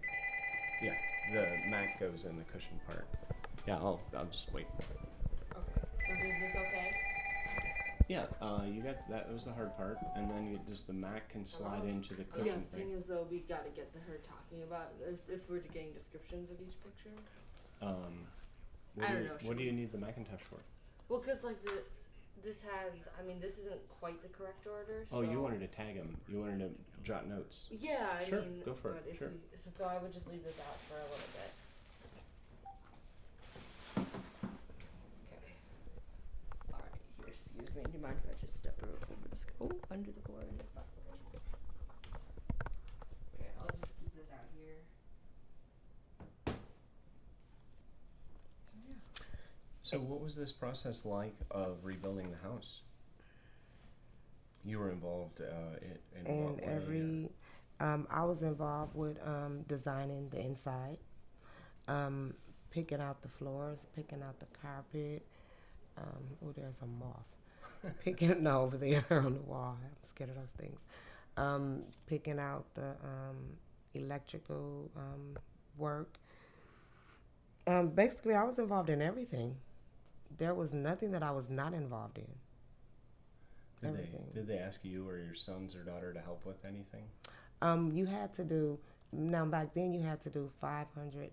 Yeah, the mat goes in the cushion part. Yeah, I'll just wait. Okay. So is this okay? Yeah, you got that was the hard part, and then just the mat can slide into the cushion Yeah, the thing. thing is though, we gotta get her talking about if we're getting descriptions of each picture. What do you need the Macintosh for? Well, cause like this has, I mean, this isn't quite the correct order. So Oh, you wanted to tag them. You wanted to jot notes. Yeah, I Sure, mean, go for it, but if sure. so I would just leave this out for a little bit. Okay. All right. Here, excuse me. Do you mind if I just step over this? Oh, under the cord. It's not working. Okay, I'll just keep this out here. So yeah. So, what was this process like of rebuilding the house? You were involved in And what way? I was involved with designing the inside, picking out the floors, picking out the carpet. Oh, there's a moth. Over there on the wall. I'm scared of those things. Picking out the electrical work. Basically, I was involved in everything. There was nothing that I was not involved in. Did they ask you or your sons or daughter to help with anything? You had to do, now back then you had to do 500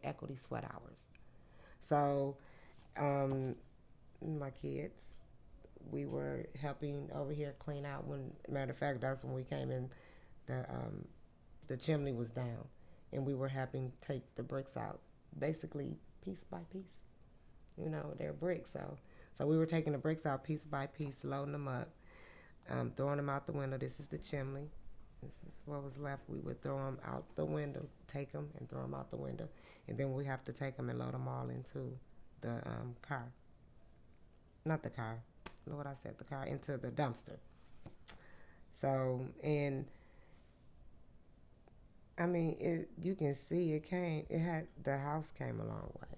equity sweat hours. So my kids, we were helping over here clean out. When matter of fact, that's when we came in, the chimney was down, and we were having to take the bricks out, basically piece by piece. You know, they're bricks, so we were taking the bricks out piece by piece, loading them up, throwing them out the window. This is the chimney. This is what was left. We would throw them out the window, take them and throw them out the window, and then we have to take them and load them all into the car. Not the car. Know what I said? The car into the dumpster. So, and I mean, you can see the house came a long way.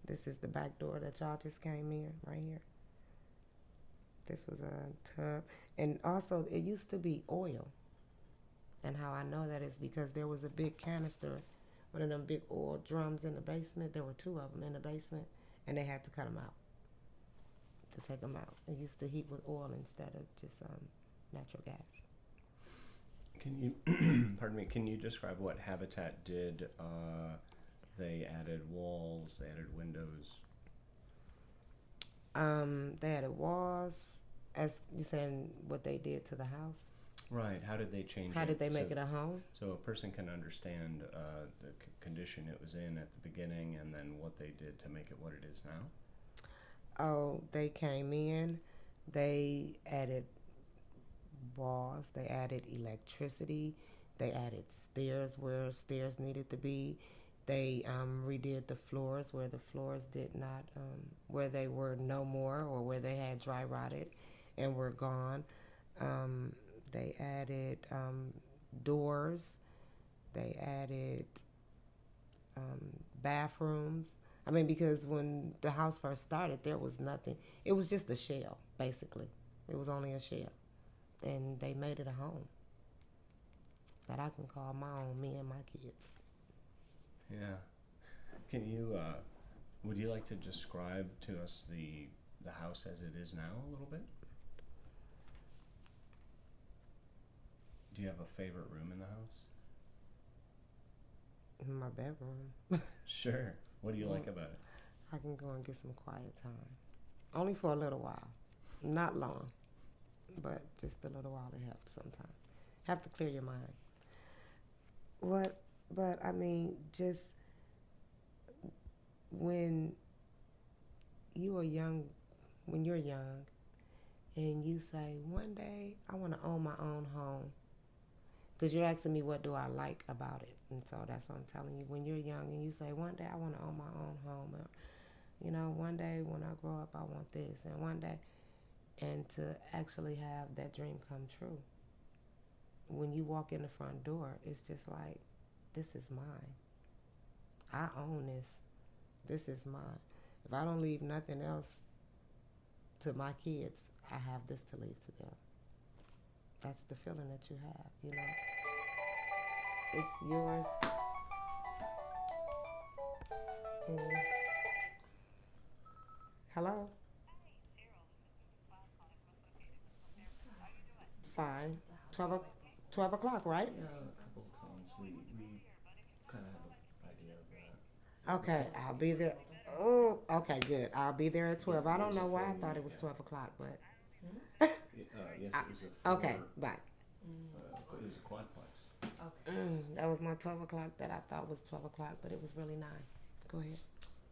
This is the back door that y'all just came in, right here. This was a tub. And also, it used to be oil. And how I know that is because there was a big canister, one of them big oil drums in the basement. There were two of them in the basement, and they had to cut them out to take them out. It used to heat with oil instead of just natural gas. Can you, pardon me, can you describe what Habitat did? They added walls, they added windows. They added walls, as you saying what they did to the house. Right. How did they change it? How did they make it a home? So a person can understand the condition it was in at the beginning, and then what they did to make it what it is now. Oh, they came in, they added walls, they added electricity, they added stairs where stairs needed to be. They redid the floors where the floors did not, where they were no more or where they had dry rotted and were gone. Um, they added doors. They added bathrooms. I mean, because when the house first started, there was nothing. It was just a shell, basically. It was only a shell. And they made it a home that I can call my own, me and my kids. Yeah. Can you, would you like to describe to us the house as it is now a little bit? Do you have a favorite room in the house? In my bedroom. Sure. What do you like about it? I can go and get some quiet time. Only for a little while. Not long. But just a little while it helps sometimes. Have to clear your mind. But I mean, just when you're young and you say, one day I want to own my own home. Because you're asking me what do I like about it. And so that's what I'm telling you. When you're young and you say, one day I want to own my own home. Or, one day when I grow up I want this. And one day, and to actually have that dream come true. When you walk in the front door, it's just like, this is mine. I own this. This is mine. If I don't leave nothing else to my kids, I have this to leave to them. That's the feeling that you have, It's yours. And hello? Fine. 12 o'clock, right? Yeah, a couple of times. We kind of have an idea of that. Okay, I'll be there. Oh, okay, good. I'll be there at 12. I don't know why I thought it was 12 o'clock, but. Yes, it was a Okay, bye. it was a quadplex. Okay. That was my 12 o'clock that I thought was 12 o'clock, but it was really 9. Go ahead.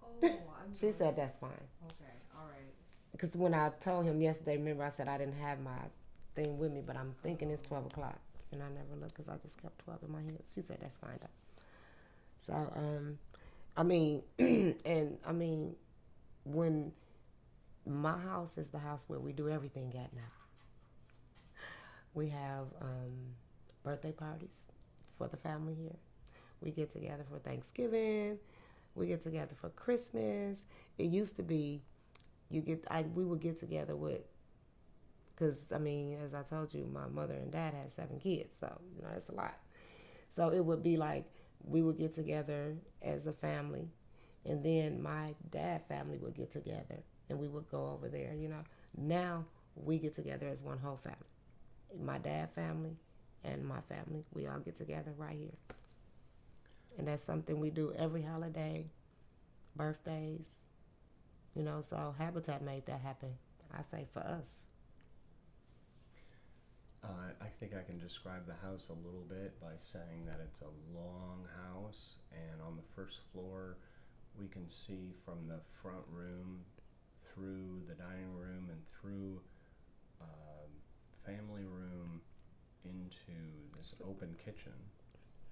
Oh, I'm She sorry. said that's fine. Okay, alright. Because when I told him yesterday, remember I said I didn't have my thing with me, but I'm thinking it's 12 o'clock. And I never looked because I just kept 12 in my head. She said that's fine though. So, I mean, when my house is the house where we do everything at now. We have birthday parties for the family here. We get together for Thanksgiving. We get together for Christmas. It used to be, we would get together with, because, as I told you, my mother and dad had 7 kids, so, that's a lot. So it would be like, we would get together as a family, and then my dad family would get together, and we would go over there, Now, we get together as one whole family. My dad family and my family, we all get together right here. And that's something we do every holiday, birthdays, so Habitat made that happen, I say, for us. I think I can describe the house a little bit by saying that it's a long house, and on the first floor we can see from the front room through the dining room and through family room into this open kitchen.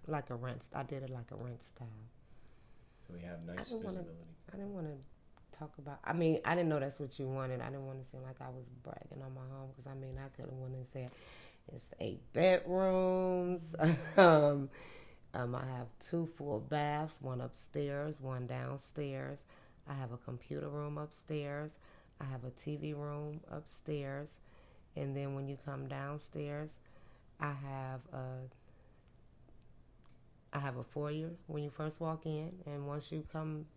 Like a ranch. I did it like a ranch style. So we have nice visibility. I didn't want to talk about, I didn't know that's what you wanted. I didn't want to seem like I was bragging on my home, because I could have went and said it's 8 bedrooms. I have 2 full baths, 1 upstairs, 1 downstairs. I have a computer room upstairs. I have a TV room upstairs. And then when you come downstairs, I have a foyer when you first walk in, and once you come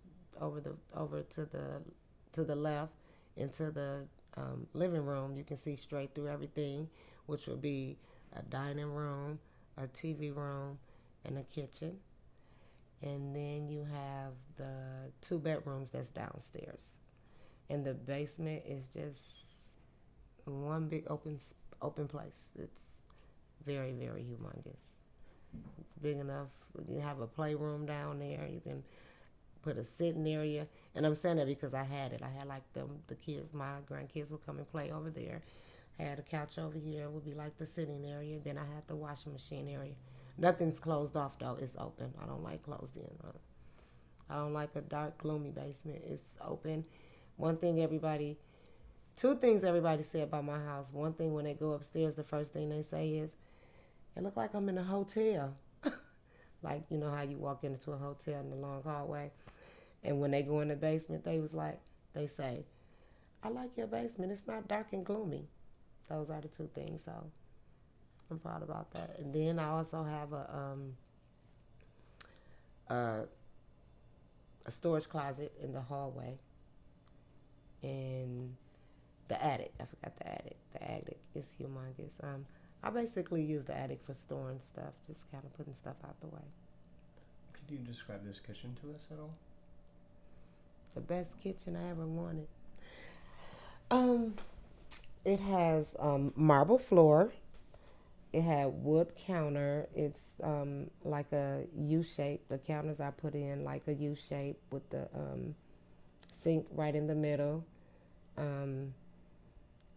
over to the left into the living room, you can see straight through everything, which would be a dining room, a TV room, and a kitchen. And then you have the 2 bedrooms that's downstairs, and the basement is just one big open place. It's very, very humongous. It's big enough. You have a playroom down there. You can put a sitting area. And I'm saying that because I had it. I had like the kids, my grandkids would come and play over there. I had a couch over here. It would be like the sitting area. Then I had the washing machine area. Nothing's closed off though. It's open. I don't like closed in. I don't like a dark, gloomy basement. It's open. Two things everybody say about my house. One thing, when they go upstairs, the first thing they say is, it look like I'm in a hotel. Like, you know how you walk into a hotel in the long hallway. And when they go in the basement, they say, I like your basement. It's not dark and gloomy. Those are the two things. So I'm proud about that. And then I also have a storage closet in the hallway. And the attic. I forgot the attic. The attic is humongous. I basically use the attic for storing stuff, just kind of putting stuff out the way. Could you describe this kitchen to us at all? The best kitchen I ever wanted. It has marble floor. It had wood counter. It's like a U shape. The counters I put in like a U shape with the sink right in the middle.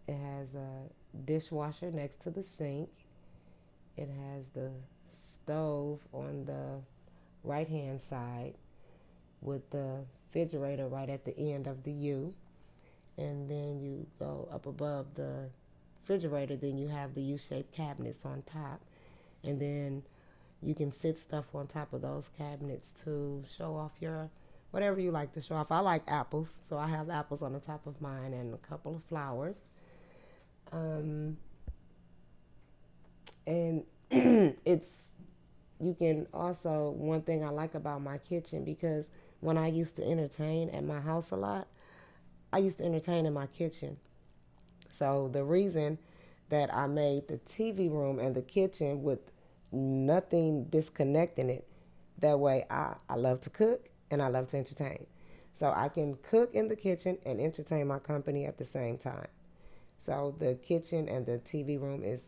It has a dishwasher next to the sink. It has the stove on the right hand side with the refrigerator right at the end of the U. And then you go up above the refrigerator, then you have the U-shaped cabinets on top. And then you can sit stuff on top of those cabinets to show off your whatever you like to show off. I like apples, so I have apples on the top of mine and a couple of flowers. And you can also, one thing I like about my kitchen, because when I used to entertain at my house a lot, I used to entertain in my kitchen. So the reason that I made the TV room and the kitchen with nothing disconnecting it, that way I love to cook and I love to entertain. So I can cook in the kitchen and entertain my company at the same time. So the kitchen and the TV room is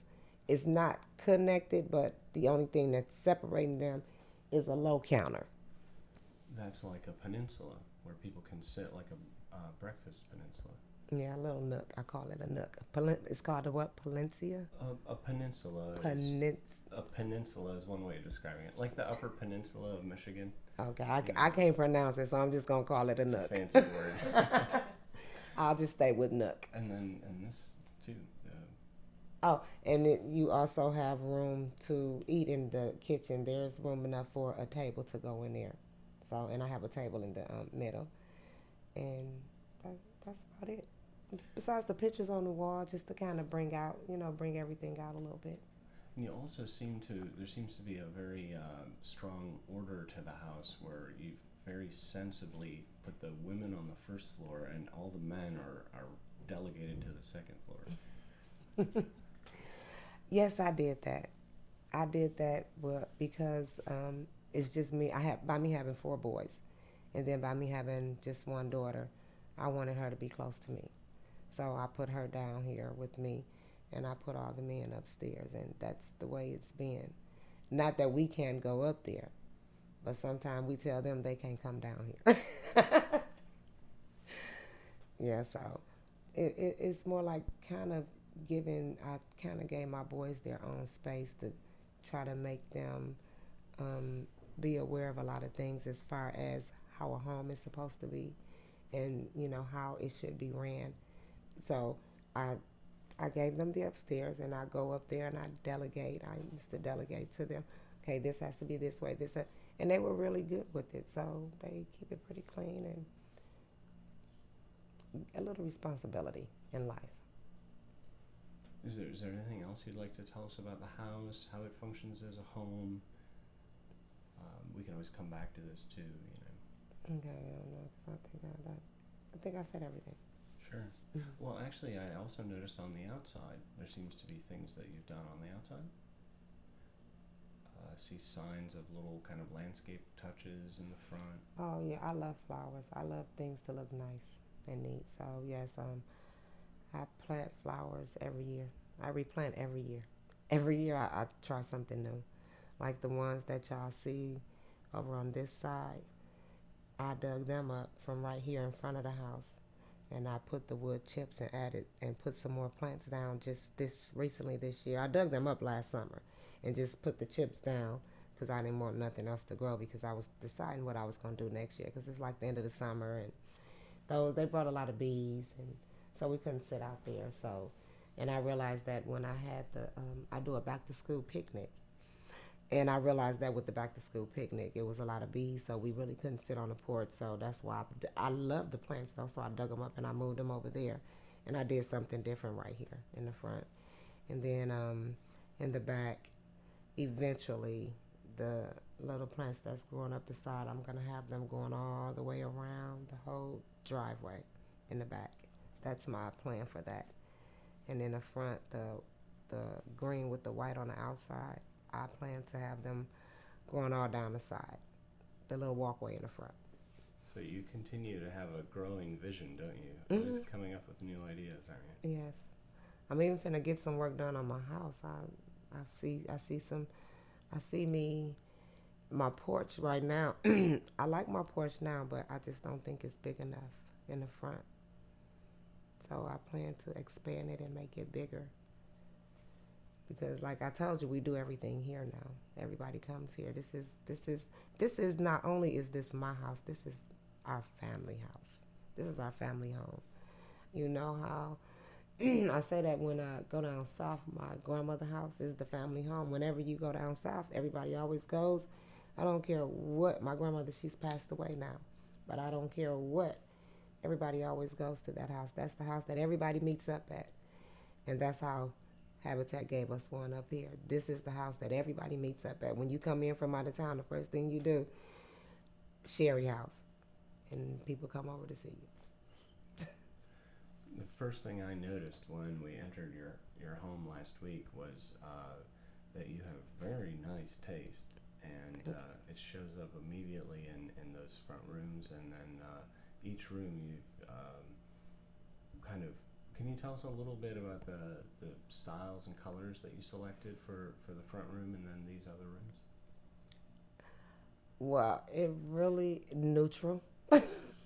not connected, but the only thing that's separating them is a low counter. That's like a peninsula where people can sit, like a breakfast peninsula. Yeah, a little nook. I call it a nook. It's called a what? Palencia? A peninsula. A peninsula is one way of describing it. Like the Upper Peninsula of Michigan. Okay, I can't pronounce it, so I'm just gonna call it a nook. It's a fancy word. I'll just stay with nook. And this too. You also have room to eat in the kitchen. There's room enough for a table to go in there. So, and I have a table in the middle, and that's about it. Besides the pictures on the wall, just to kind of bring everything out a little bit. And you also there seems to be a very strong order to the house where you've very sensibly put the women on the first floor and all the men are delegated to the second floor. Yes, I did that. Because it's just me. By me having 4 boys, and then by me having just one daughter, I wanted her to be close to me. So I put her down here with me, and I put all the men upstairs, and that's the way it's been. Not that we can't go up there, but sometimes we tell them they can't come down here. Yeah, so it's more like kind of I kind of gave my boys their own space to try to make them be aware of a lot of things as far as how a home is supposed to be, and how it should be ran. So I gave them the upstairs, and I go up there and I delegate. I used to delegate to them. Okay, this has to be this way. And they were really good with it. So they keep it pretty clean and a little responsibility in life. Is there anything else you'd like to tell us about the house, how it functions as a home? We can always come back to this too, Okay, I think I said everything. Sure. Well, actually, I also noticed on the outside, there seems to be things that you've done on the outside. I see signs of little kind of landscape touches in the front. Oh, yeah, I love flowers. I love things to look nice and neat. So, yes, I plant flowers every year. I replant every year. Every year I try something new. Like the ones that y'all see over on this side, I dug them up from right here in front of the house. And I put the wood chips and added and put some more plants down just recently this year. I dug them up last summer and just put the chips down because I didn't want nothing else to grow because I was deciding what I was going to do next year because it's like the end of the summer and those they brought a lot of bees and so we couldn't sit out there. So, and I realized that when I had I do a back to school picnic. And I realized that with the back to school picnic, it was a lot of bees, so we really couldn't sit on the porch. So that's why I love the plants though. So I dug them up and I moved them over there, and I did something different right here in the front, and then in the back, eventually the little plants that's growing up the side, I'm gonna have them going all the way around the whole driveway in the back. That's my plan for that. And in the front, the green with the white on the outside, I plan to have them going all down the side, the little walkway in the front. So you continue to have a growing vision, don't you? Always Mm-hmm. coming up with new ideas, aren't you? Yes, I'm even finna get some work done on my house. I see my porch right now. I like my porch now, but I just don't think it's big enough in the front. So I plan to expand it and make it bigger. Because like I told you, we do everything here now. Everybody comes here. This is not only is this my house, this is our family house. This is our family home. You know how I say that when I go down south, my grandmother's house is the family home. Whenever you go down south, everybody always goes. I don't care what. My grandmother, she's passed away now, but I don't care what. Everybody always goes to that house. That's the house that everybody meets up at. And that's how Habitat gave us one up here. This is the house that everybody meets up at. When you come in from out of town, the first thing you do, Sherry house. And people come over to see you. The first thing I noticed when we entered your home last week was that you have very nice taste, and it shows up immediately in those front rooms, and then each room you kind of. Can you tell us a little bit about the styles and colors that you selected for the front room and then these other rooms? Well, it really neutral.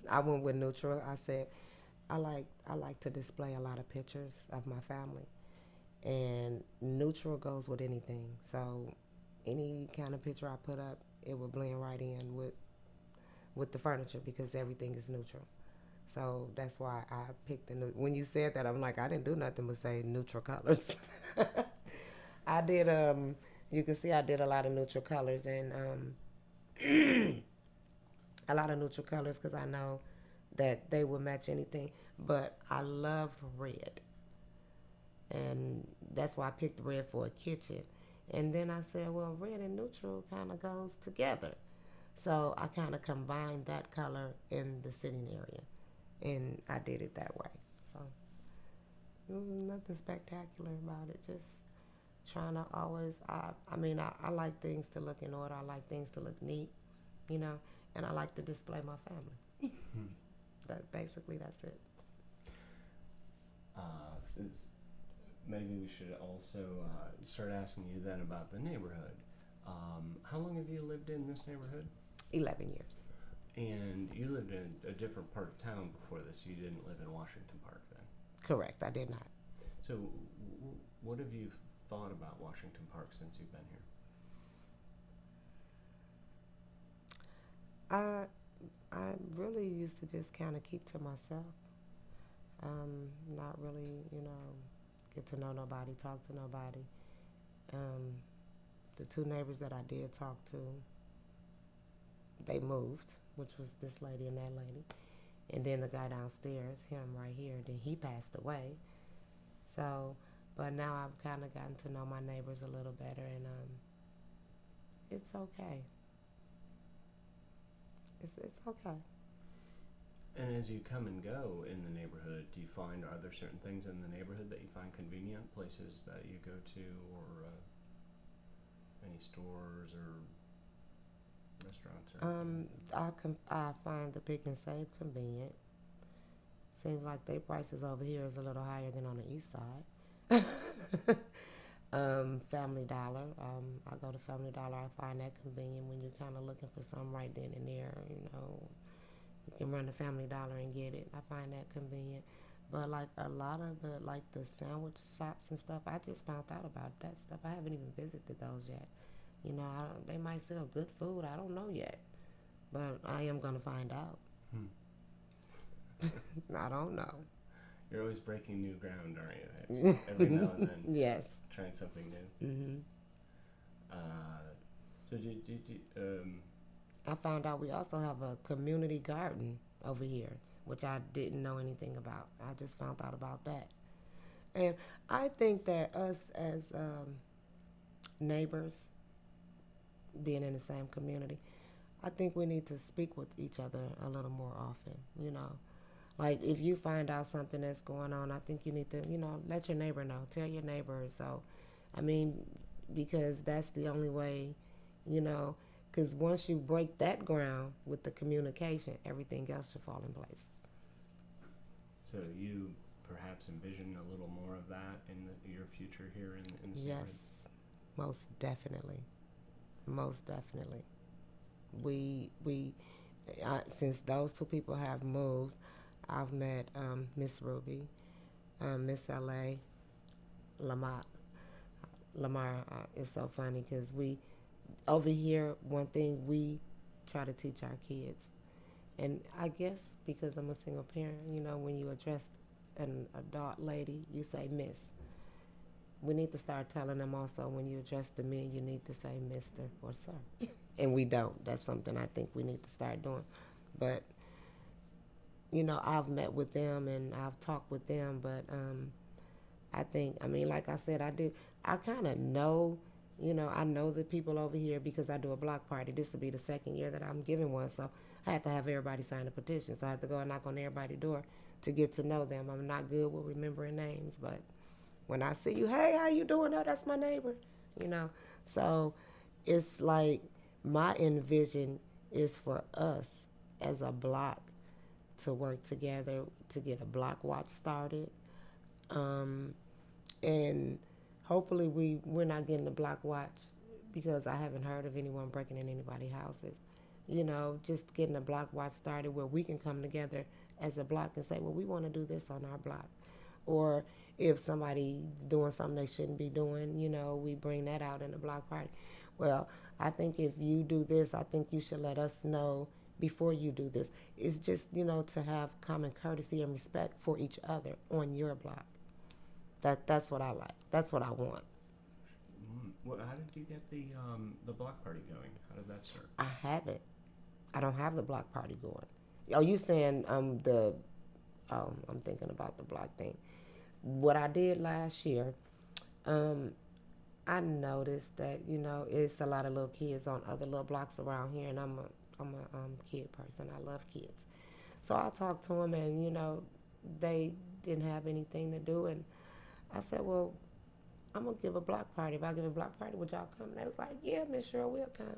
I went with neutral. I said I like to display a lot of pictures of my family, and neutral goes with anything. So any kind of picture I put up, it will blend right in with the furniture because everything is neutral. So that's why I picked when you said that, I'm like, I didn't do nothing but say neutral colors. I did, you can see I did a lot of neutral colors and a lot of neutral colors because I know that they will match anything. But I love red. And that's why I picked red for a kitchen. And then I said, well, red and neutral kind of goes together. So I kind of combined that color in the sitting area. And I did it that way. So it was nothing spectacular about it. Just trying to always, I like things to look in order. I like things to look neat, and I like to display my family. That's it. Maybe we should also start asking you then about the neighborhood. How long have you lived in this neighborhood? 11 years. And you lived in a different part of town before this. You didn't live in Washington Park then? Correct, I did not. So what have you thought about Washington Park since you've been here? I really used to just kind of keep to myself. Not really, get to know nobody, talk to nobody. The two neighbors that I did talk to, they moved, which was this lady and that lady. And then the guy downstairs, him right here, then he passed away. So, but now I've kind of gotten to know my neighbors a little better, and it's okay. It's okay. And as you come and go in the neighborhood, are there certain things in the neighborhood that you find convenient, places that you go to, or any stores or restaurants or anything? I find the Pick and Save convenient. Seems like their prices over here is a little higher than on the east side. Family Dollar. I go to Family Dollar. I find that convenient when you're kind of looking for something right then and there. You can run to Family Dollar and get it. I find that convenient. But like a lot of the sandwich shops and stuff, I just found out about that stuff. I haven't even visited those yet. You know, they might sell good food. I don't know yet, but I am gonna find out. I don't know. You're always breaking new ground, aren't you? Every now and then. Yes. Trying something new. Mm-hmm. So I found out we also have a community garden over here, which I didn't know anything about. I just found out about that. And I think that us as neighbors, being in the same community, I think we need to speak with each other a little more often, you know. Like if you find out something that's going on, I think you need to, you know, let your neighbor know. Tell your neighbor. So, I mean, because that's the only way, you know, because once you break that ground with the communication, everything else should fall in place. So you perhaps envision a little more of that in your future here in the Yes, neighborhood? most definitely. Most definitely. We since those two people have moved, I've met Miss Ruby, Miss LA, Lamar. Lamar is so funny because we over here one thing we try to teach our kids, and I guess because I'm a single parent, you know, when you address an adult lady, you say Miss. We need to start telling them also when you address the men, you need to say Mister or Sir, and we don't. That's something I think we need to start doing, but you know, I've met with them and I've talked with them, but I think, I mean, like I said, I kind of know, you know, I know the people over here because I do a block party. This will be the second year that I'm giving one, so I had to have everybody sign a petition. So I had to go and knock on everybody's door to get to know them. I'm not good with remembering names, but when I see you, hey, how you doing? Oh, that's my neighbor, you know. So it's like my envision is for us as a block to work together to get a block watch started. And hopefully we're not getting a block watch because I haven't heard of anyone breaking in anybody's houses. You know, just getting a block watch started where we can come together as a block and say, well, we want to do this on our block. Or if somebody's doing something they shouldn't be doing, you know, we bring that out in the block party. Well, I think if you do this, I think you should let us know before you do this. It's just, you know, to have common courtesy and respect for each other on your block. That's what I like. That's what I want. Well, how did you get the block party going? How did that start? I haven't. I don't have the block party going. Oh, you saying I'm thinking about the block thing. What I did last year, I noticed that, you know, it's a lot of little kids on other little blocks around here, and I'm a kid person. I love kids. So I talked to them, and, you know, they didn't have anything to do, and I said, well, I'm going to give a block party. If I give a block party, would y'all come? And they was like, yeah, Miss Cheryl, we'll come.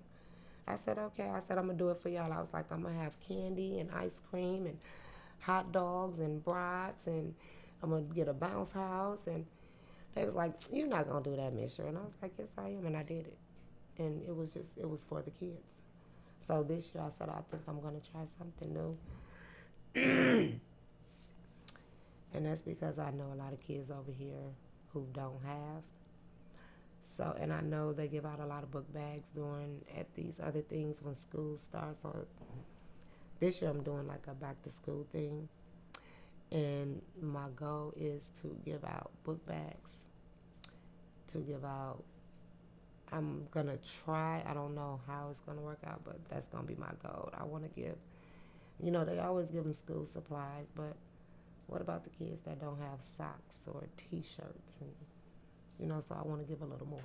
I said, okay. I said, I'm going to do it for y'all. I was like, I'm going to have candy and ice cream and hot dogs and brats, and I'm going to get a bounce house. And they was like, you're not going to do that, Miss Cheryl. And I was like, yes, I am. And I did it. And it was for the kids. So this year I said, I think I'm going to try something new. And that's because I know a lot of kids over here who don't have. So, and I know they give out a lot of book bags at these other things when school starts. So this year I'm doing like a back to school thing. And my goal is to give out book bags. I'm going to try. I don't know how it's going to work out, but that's going to be my goal. I want to give, you know, they always give them school supplies, but what about the kids that don't have socks or T-shirts? And, you know, so I want to give a little more.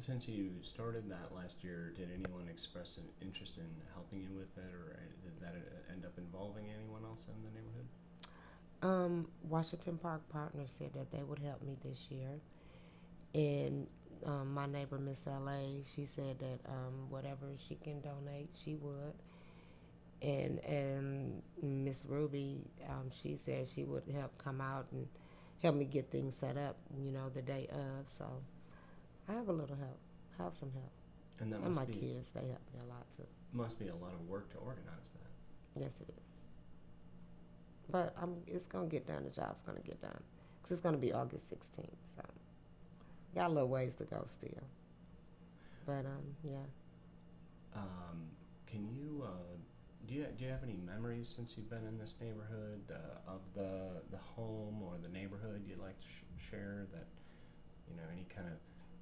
Since you started that last year, did anyone express an interest in helping you with it, or did that end up involving anyone else in the neighborhood? Washington Park Partners said that they would help me this year. And my neighbor, Miss LA, she said that whatever she can donate, she would. And Miss Ruby, she said she would help come out and help me get things set up, you know, the day of. So I have a little help. I have some help. And that and must my be kids, they help me a lot too. Must be a lot of work to organize that. Yes, it is. But it's going to get done. The job's going to get done. Because it's going to be August 16th. So got a little ways to go still. But yeah. Can you do you have any memories since you've been in this neighborhood of the home or the neighborhood you'd like to share that any kind of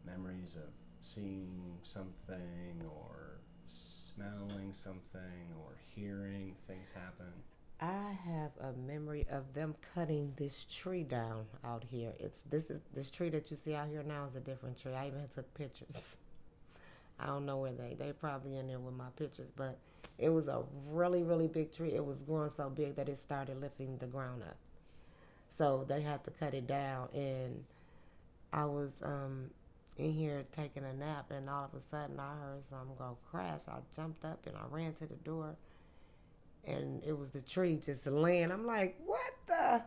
memories of seeing something or smelling something or hearing things happen? I have a memory of them cutting this tree down out here. This tree that you see out here now is a different tree. I even took pictures. I don't know where they probably in there with my pictures, but it was a really, really big tree. It was growing so big that it started lifting the ground up. So they had to cut it down, and I was in here taking a nap, and all of a sudden I heard something go crash. I jumped up and I ran to the door, and it was the tree just laying. I'm like, what the?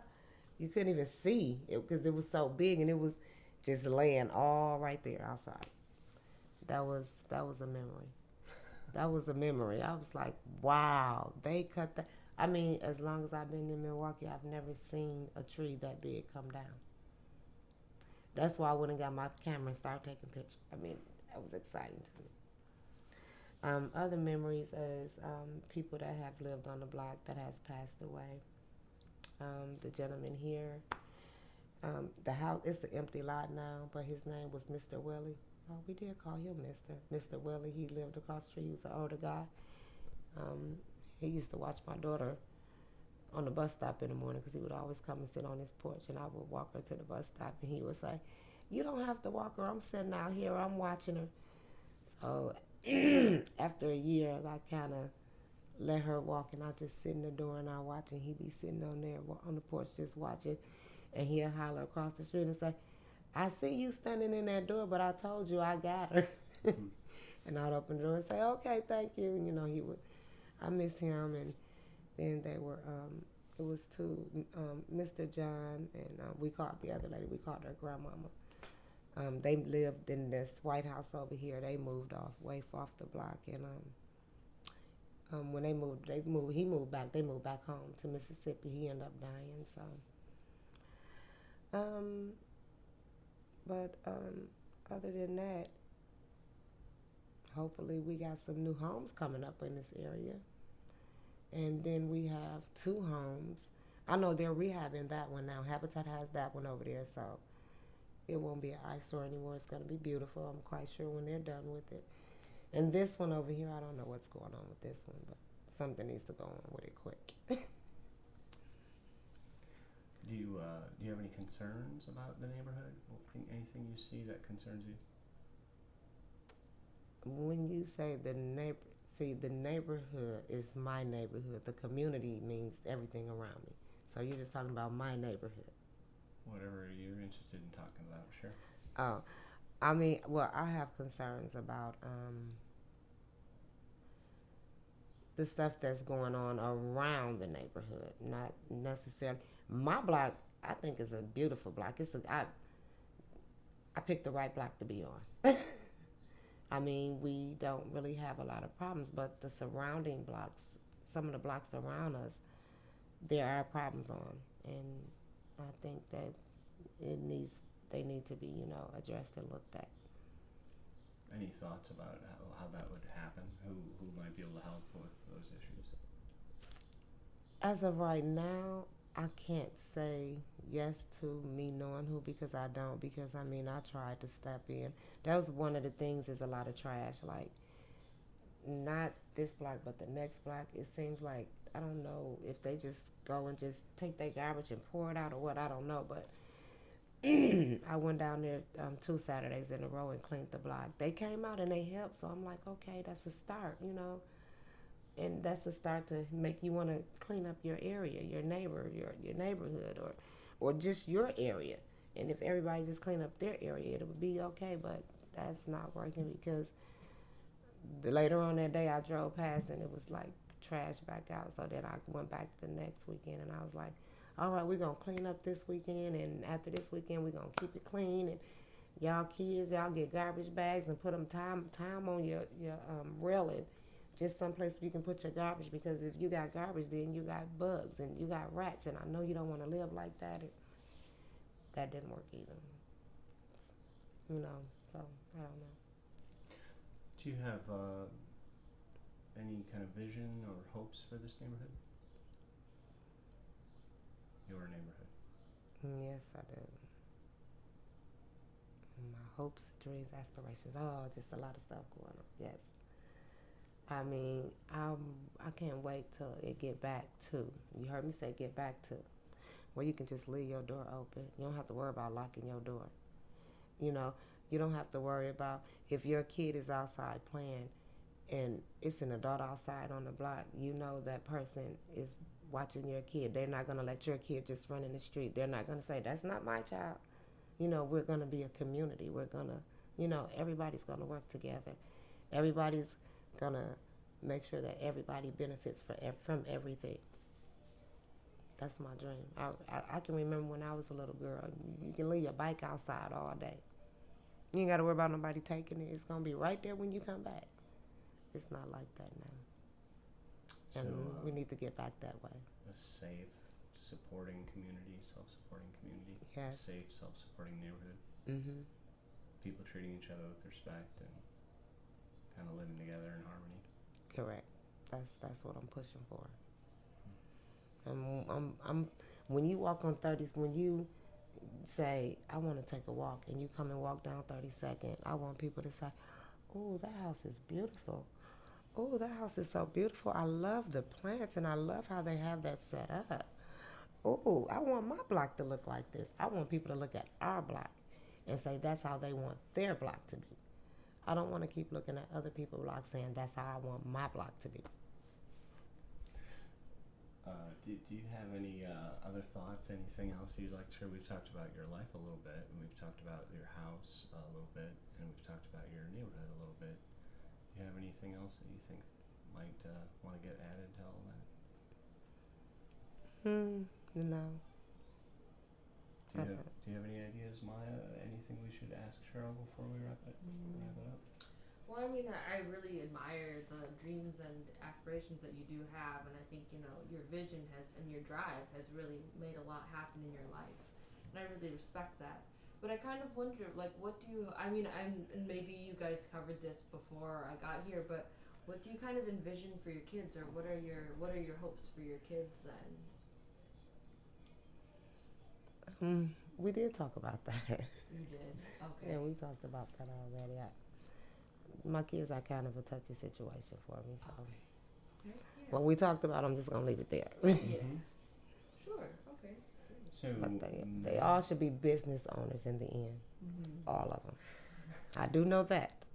You couldn't even see it because it was so big, and it was just laying all right there outside. That was a memory. That was a memory. I was like, wow, they cut that. I mean, as long as I've been in Milwaukee, I've never seen a tree that big come down. That's why I went and got my camera and started taking pictures. I mean, that was exciting to me. Other memories is people that have lived on the block that has passed away. The gentleman here, the house, it's an empty lot now, but his name was Mr. Willie. Oh, we did call him Mr. Willie. He lived across the street. He was an older guy. He used to watch my daughter on the bus stop in the morning because he would always come and sit on his porch, and I would walk her to the bus stop, and he would say, "You don't have to walk her. I'm sitting out here. I'm watching her." So after a year, I kind of let her walk, and I just sit in the door and I watch, and he'd be sitting on there on the porch just watching, and he'll holler across the street and say, "I see you standing in that door, but I told you I got her." And I'd open the door and say, "Okay, thank you." And, he would. I miss him, and then they were. It was two, Mr. John, and we called the other lady. We called her grandmama. They lived in this White House over here. They moved way off the block, and when he moved back. They moved back home to Mississippi. He ended up dying. So, but other than that, hopefully we got some new homes coming up in this area. And then we have 2 homes. I know they're rehabbing that one now. Habitat has that one over there, so it won't be an eyesore anymore. It's going to be beautiful. I'm quite sure when they're done with it. And this one over here, I don't know what's going on with this one, but something needs to go on with it quick. Do you have any concerns about the neighborhood? Anything you see that concerns you? When you say the neighborhood is my neighborhood. The community means everything around me. So you're just talking about my neighborhood. Whatever you're interested in talking about, sure. Oh, I mean, well, I have concerns about the stuff that's going on around the neighborhood, not necessarily. My block, I think, is a beautiful block. I picked the right block to be on. I mean, we don't really have a lot of problems, but the surrounding blocks, some of the blocks around us, there are problems on, and I think that they need to be, addressed and looked at. Any thoughts about how that would happen? Who might be able to help with those issues? As of right now, I can't say yes to me knowing who because I don't. Because I tried to step in. That was one of the things. Is a lot of trash. Like not this block, but the next block. It seems like I don't know if they just go and just take their garbage and pour it out or what. I don't know, but I went down there 2 Saturdays in a row and cleaned the block. They came out and they helped, so I'm like, okay, that's a start, and that's a start to make you want to clean up your area, your neighborhood, or just your area. And if everybody just clean up their area, it would be okay. But that's not working because later on that day I drove past and it was like trash back out. So then I went back the next weekend and I was like, all right, we're gonna clean up this weekend, and after this weekend we're gonna keep it clean. And y'all kids, y'all get garbage bags and put them time on your railing. Just someplace where you can put your garbage, because if you got garbage, then you got bugs and you got rats, and I know you don't want to live like that. That didn't work either. you know. So I don't know. Do you have any kind of vision or hopes for this neighborhood? Your neighborhood. Yes, I do. My hopes, dreams, aspirations. Oh, just a lot of stuff going on. Yes. I mean, I can't wait till it get back to. You heard me say get back to, where you can just leave your door open. You don't have to worry about locking your door. You know, you don't have to worry about if your kid is outside playing and it's an adult outside on the block. You know that person is watching your kid. They're not going to let your kid just run in the street. They're not going to say, that's not my child. You know, we're going to be a community. We're going to, you know, everybody's going to work together. Everybody's going to make sure that everybody benefits from everything. That's my dream. I can remember when I was a little girl, you can leave your bike outside all day. You ain't got to worry about nobody taking it. It's going to be right there when you come back. It's not like that now. And we need to get back that way. A safe, supporting community, self-supporting community. Yes. Safe, self-supporting neighborhood. Mm-hmm. People treating each other with respect and kind of living together in harmony. Correct. That's what I'm pushing for. I'm when you walk on 30s, when you say I want to take a walk and you come and walk down 32nd, I want people to say, "Oh, that house is beautiful. Oh, that house is so beautiful. I love the plants and I love how they have that set up. Oh, I want my block to look like this." I want people to look at our block and say that's how they want their block to be. I don't want to keep looking at other people's blocks saying that's how I want my block to be. Do you have any other thoughts, anything else you'd like to share? We've talked about your life a little bit, and we've talked about your house a little bit, and we've talked about your neighborhood a little bit. Do you have anything else that you think might want to get added to all that? No. Do you have any ideas, Maya? Anything we should ask Cheryl before we wrap it up? Well, I mean, I really admire the dreams and aspirations that you do have, and I think, you know, your vision and your drive has really made a lot happen in your life, and I really respect that. But I kind of wonder, like, and maybe you guys covered this before I got here, but what do you kind of envision for your kids, or what are your hopes for your kids then? We did talk about that. You did? Okay. Yeah, we talked about that already. My kids are kind of a touchy situation for me, so. Okay. Yeah. What we talked about, I'm just gonna leave it there. Yeah. Sure. Okay. So But they all should be business owners in the end. Mm-hmm. All of them. I do know that.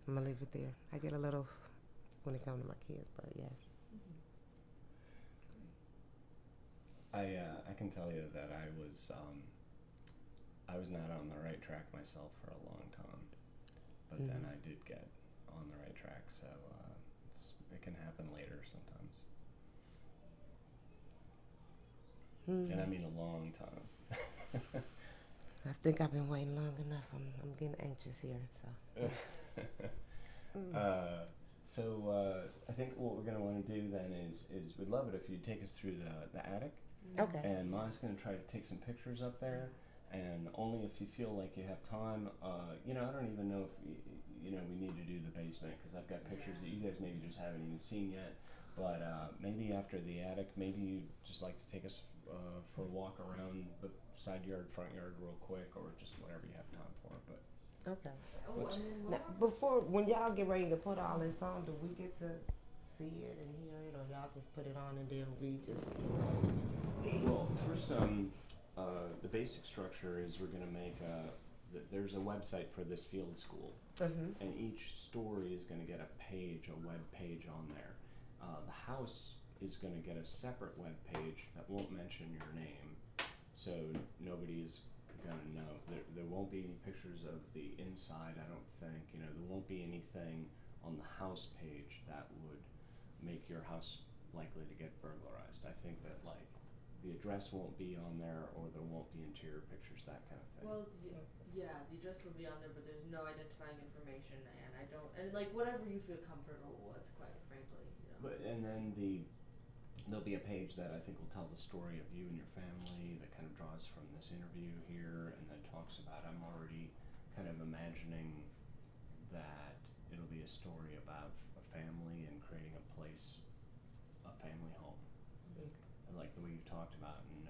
I'm gonna leave it there. I get a little when it comes to my kids, but yes. I can tell you that I was not on the right track myself for a long time, but then I did get on the right track. So it can happen later sometimes, and I mean a long time. I think I've been waiting long enough. I'm getting anxious here, so. So I think what we're gonna want to do then is we'd love it if you'd take us through the attic. Okay. And Ma's going to try to take some pictures up there, and only if you feel like you have time. I don't even know if we need to do the basement, because I've got pictures that you guys maybe just haven't even seen yet. But maybe after the attic, maybe you'd just like to take us for a walk around the side yard, front yard real quick, or just whatever you have time for. But Okay. What's- Now, before, when y'all get ready to put all this on, do we get to see it and hear it, or y'all just put it on and then we just? Well, first, the basic structure is we're going to make there's a website for this field school, and each story is going to get a web page on there. The house is going to get a separate web page that won't mention your name, so nobody's going to know. There won't be any pictures of the inside, I don't think. There won't be anything on the house page that would make your house likely to get burglarized. I think that, like, the address won't be on there, or there won't be interior pictures, that kind of thing. Well, the address will be on there, but there's no identifying information, and like whatever you feel comfortable with, quite frankly, But and then there'll be a page that I think will tell the story of you and your family, that kind of draws from this interview here, and then talks about I'm already kind of imagining that it'll be a story about a family and creating a place, a family home. Okay. I like the way you talked about, and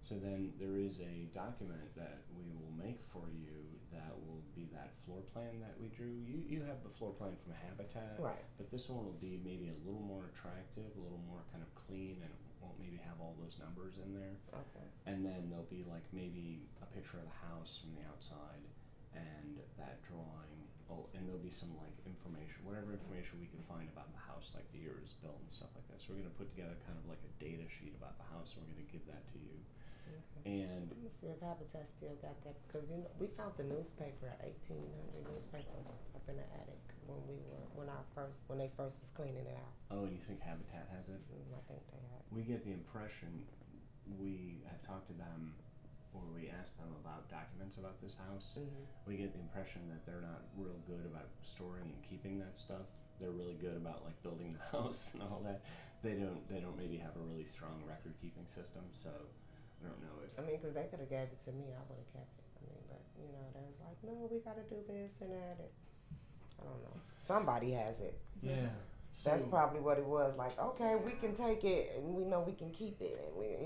so then there is a document that we will make for you that will be that floor plan that we drew. You have the floor plan from Habitat, Right. but this one will be maybe a little more attractive, a little more kind of clean, and it won't maybe have all those numbers in there. Okay. And then there'll be like maybe a picture of the house from the outside and that drawing. Oh, and there'll be some like information, whatever information we can find about the house, like the year it was built and stuff like that. So we're gonna put together kind of like a data sheet about the house, and we're gonna give that to you. Okay. And Let me see if Habitat still got that, because we found the newspaper, 1800 newspaper up in the attic when they first was cleaning it out. oh, and you think Habitat has it? I think they had. We get the impression, we have talked to them, or we asked them about documents about this house. We get the impression that they're not real good about storing and keeping that stuff. They're really good about like building the house and all that. They don't maybe have a really strong record keeping system. So I don't know if. I mean, because they could have gave it to me, I would have kept it. I mean, but they was like, no, we got to do this and that. And I don't know. Somebody has it. Yeah. That's probably what it was. Like, okay, we can take it, and we know we can keep it, and we,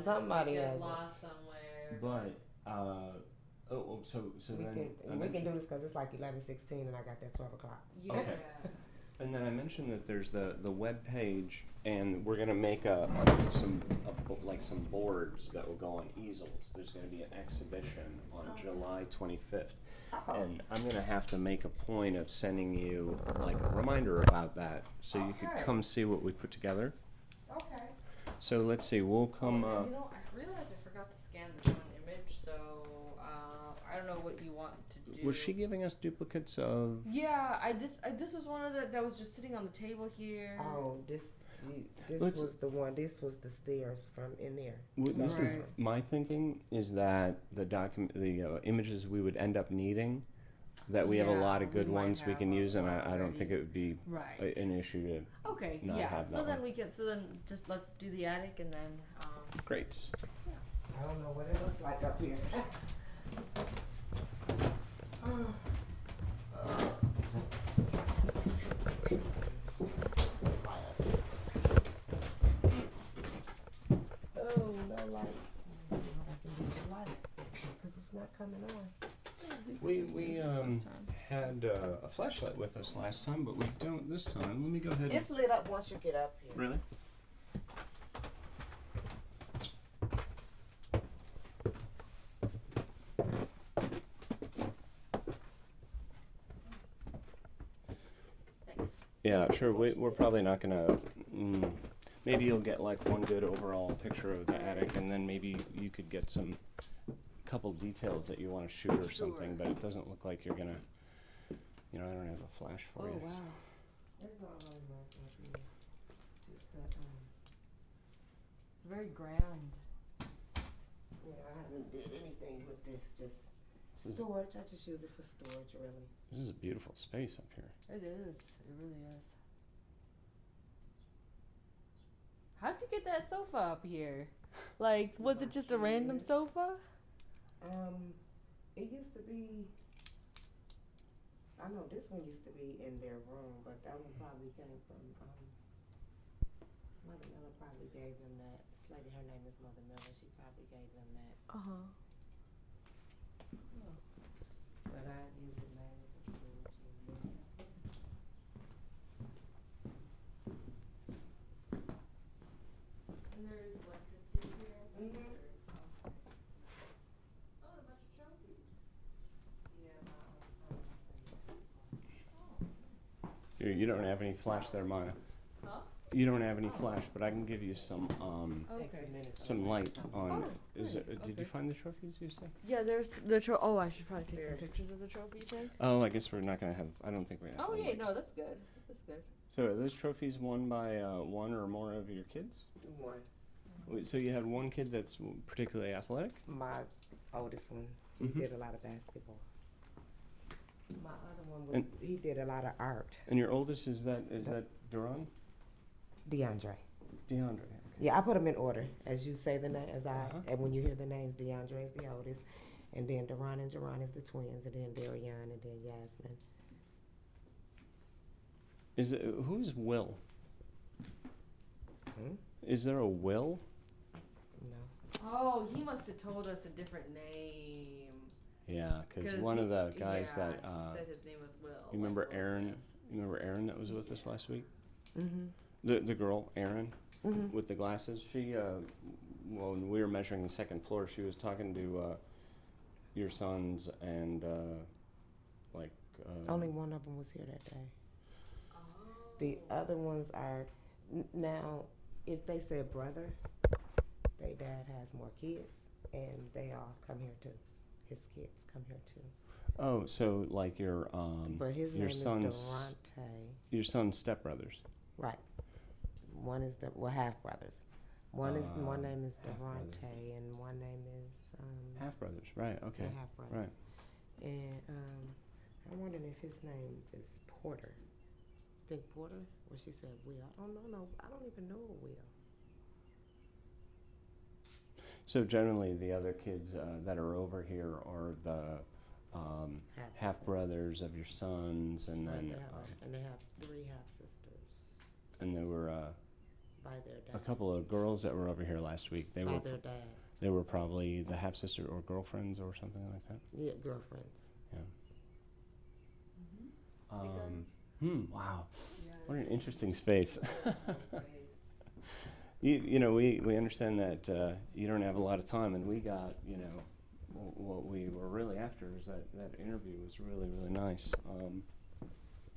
somebody has get it. lost somewhere. But so We then can do this because it's like 11:16, and I got that 12 o'clock. Yeah. Okay. And then I mentioned that there's the web page, and we're gonna make some boards that will go on easels. There's gonna be an exhibition on July 25th, and I'm gonna have to make a point of sending you like a reminder about that, so you could come see what we put together. Okay. So let's see, we'll come. I realized I forgot to scan this one image, so I don't know what you want to do. Was she giving us duplicates of? Yeah, this was one of that was just sitting on the table here. Oh, this was the one. This was the stairs from in there. This is my thinking is that the images we would end up needing, that we have a lot of good ones we can use, and I don't think it would be an issue to not have that. So then just let's do the attic and then. Great. Yeah. I don't know what it looks like up here. Oh, no lights. I can get the light because it's not coming on. We had a flashlight with us last time, but we don't this time. Let me go ahead. It's lit up once you get up here. Really? Thanks. Yeah, sure. We're probably not gonna. Maybe you'll get like one good overall picture of the attic, and then maybe you could get some couple details that you want to shoot or something. But it doesn't look like you're gonna. I don't have a flash for you. Wow. It's all over up here. Just It's very grand. yeah, I haven't did anything with this. Just storage. I just use it for storage, really. This is a beautiful space up here. It is. It really is. How'd you get that sofa up here? Like, was it just a random sofa? It used to be. I know this one used to be in their room, but that one probably came from Mother Miller. Probably gave them that. This lady, her name is Mother Miller. She probably gave them that. But I use it mainly for storage. And there is electricity here. Mhm. Oh, a bunch of trophies. Yeah. You don't have any flash there, Maya. Huh? You don't have any flash, but I can give you some Okay. some light on. Oh, Is it? great. Did you Okay. find the trophies? You say? Yeah, there's the Oh, I should probably take There. some pictures of the trophies then. Oh, I guess we're not gonna have. I don't think we have. Oh, one. yeah, no, that's good. That's good. So are those trophies won by one or more of your kids? One. Wait, so you had one kid that's particularly athletic? My oldest one, he Mhm. did a lot of basketball. My other one was he did a lot of art. And your oldest is that Duran? DeAndre. DeAndre. Okay. Yeah, I put them in order as you say the name. And Uh-huh. when you hear the names, DeAndre is the oldest, And then Deron and Jerron is the twins, and then Darian, and then Yasmin. Who's Will? Hmm? Is there a Will? No. Oh, he must have told us a different name. Yeah, because one of the guys that he said his name was Will. you remember like Will Aaron? Smith. You remember Aaron that was with us last week? Mm-hmm. The girl Aaron Mm-hmm. with the glasses. She when we were measuring the second floor, she was talking to your sons and Only one of them was here that day. Oh. The other ones are now. If they said brother, their dad has more kids, and they all come here too. His kids come here too. Oh, so like your But his your name son's is Durante. your son's stepbrothers. Right. One is half brothers. One name is half-brothers. Durante, and one name is Half brothers, right? Okay, half brothers. right. And I'm wondering if his name is Porter. Think Porter? Or she said Will. I don't know. No, I don't even know a Will. So generally, the other kids that are over here are the half brothers of your sons, and Right, then they have 3 half sisters and there were by their dad. a couple of girls that were over here last week. By their dad. They were probably the half sister or girlfriends or something like that. Yeah, girlfriends. Wow. Yes. What an interesting space. Space. We understand that you don't have a lot of time, and we got, what we were really after is that interview was really, really nice.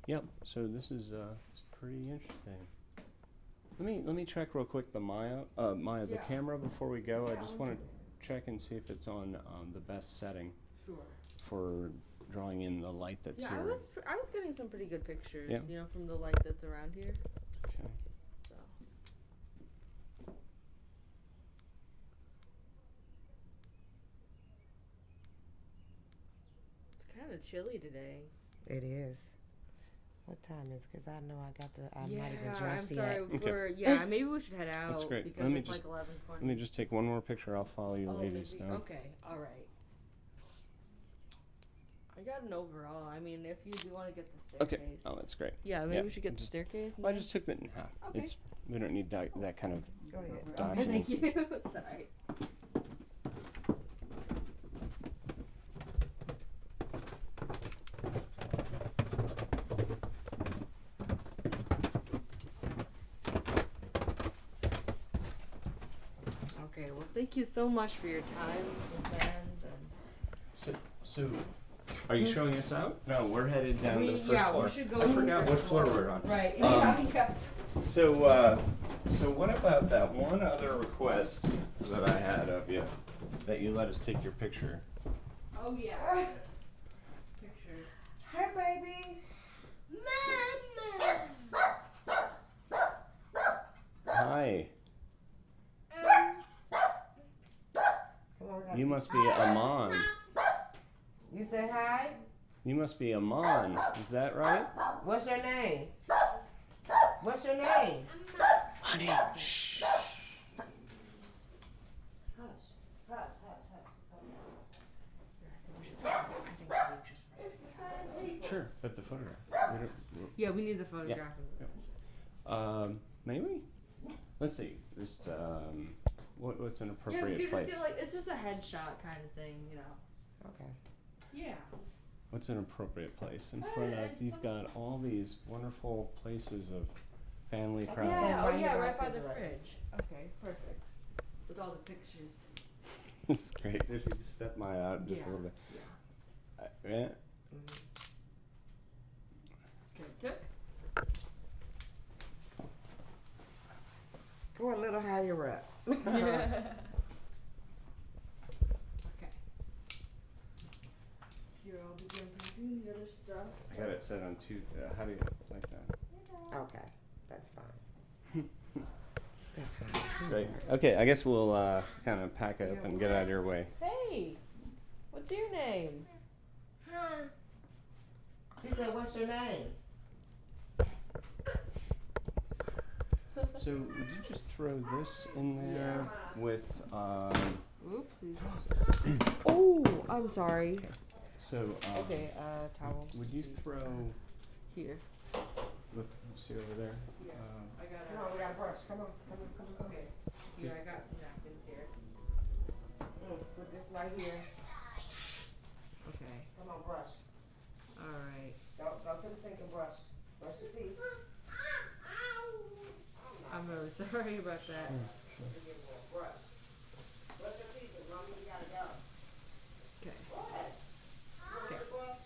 Yep, so this is it's pretty interesting. Let me check real quick the Maya, the Yeah. camera before we go. I Yeah, just want to check and see if it's on the best setting Sure. for drawing in the light that's Yeah, here. I was getting some pretty good pictures, Yeah. from the light that's around here. Okay. So. It's kind of chilly today. It is. What time is? Because I know I'm yeah, not even I'm dressed sorry yet. for maybe we should head out. That's great. Because Let me it's just- like 11:20. Let me just take one more picture. I'll follow you ladies maybe. down. Okay, all right. I got an overall. I mean, if you do want to get the staircase. Okay. Oh, that's great. Yeah, maybe Yeah, we should get the just- staircase. Well, I just took that in half. Okay. We don't need that kind of. Go ahead. Okay, document. thank you. Sorry. Okay, well, thank you so much for your time, Ms. Manns, and So, are you showing us out? No, we're headed down to the first yeah, floor. we should go. I to the forgot first what floor we're on. Right. Yeah. So what about that one other request that I had of you, that you let us take your picture? Oh yeah. Picture. Hi, baby. Hi. Come on, You must be Aman. You say hi? You must be Aman. Is that right? What's your name? What's your name? Honey. Shh. Hush. Hush, hush, hush. Sure, but the photograph. Yeah, we need the photograph. Maybe. Let's see. Just what's an Yeah, appropriate because I place? feel like it's just a headshot kind of thing, Okay. Yeah. What's an appropriate place in front of? You've got all these wonderful places of family crowd. Yeah, right oh here yeah, by right by the the refrigerator. fridge. Okay, perfect. With all the pictures. This is great. If you just step my out just a little bit. Yeah. Yeah. Okay, took. Go a little higher up. Okay. Here, I'll be jumping through the other stuff. So. I got it set on two. How do you like that? Okay, that's fine. That's fine. Great. Okay, I guess we'll kind of pack up and get out of your way. Hey, what's your name? She said, "What's your name?" So would you just throw this in there with Oopsies. Oh, I'm sorry. So, Okay, towel. would you throw, Here. look, see over there? Yeah. I got Come on, we got a brush. Come on. Okay. Here, I got some napkins here. Put this right here. Okay. Come on, brush. Alright. Go to the sink and brush. Brush your teeth. I'm really sorry about that. Brush. Brush your teeth, and mommy, you gotta go. Okay. Brush. Okay. Brush.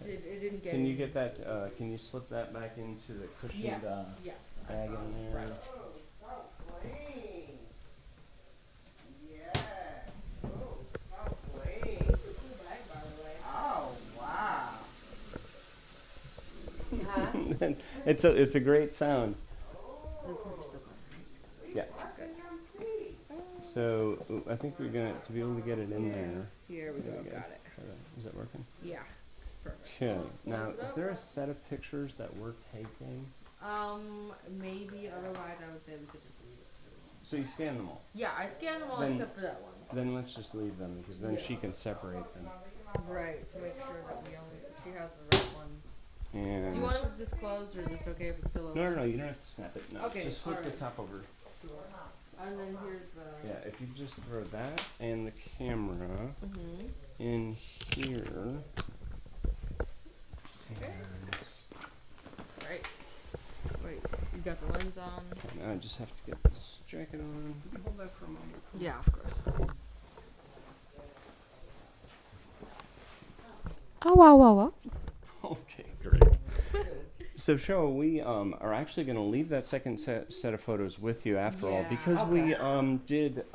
It didn't get Can you in. get that, can you slip that back into the cushioned, Yes, yes. I bag saw in it. there? Right. Oh, so clean. Yeah. Oh, so clean. It's a cool bag, by the way. Oh, wow. It's a great sound. The corner's still going, right? Yeah. Brushing them teeth. So I think we're gonna to be able to get it in there. Here we go. There we go. Got it. Is that working? Yeah. Perfect. Okay. Now, Close it is up. there a set of pictures that we're taking? Maybe. Otherwise, I would say we could just leave it. So you scan them all. Yeah, I scanned them all Then- except for that one. Then let's just leave them because then she can separate them. Right, to make sure that she has the right ones. And Do you want this closed, or is this okay if it's still open? no, you don't have to snap it. No, Okay, just flip the alright. top over. Sure. And then here's the. Yeah, if you just throw that and the camera Mhm. in here. Okay. And Right. Wait, you got the lens on? okay, now I just have to get this jacket on. Can you hold that for a moment? Yeah, of course. Oh wow. Okay, great. So, Cheryl, we are actually going to leave that second set of photos with you after all Yeah. because we did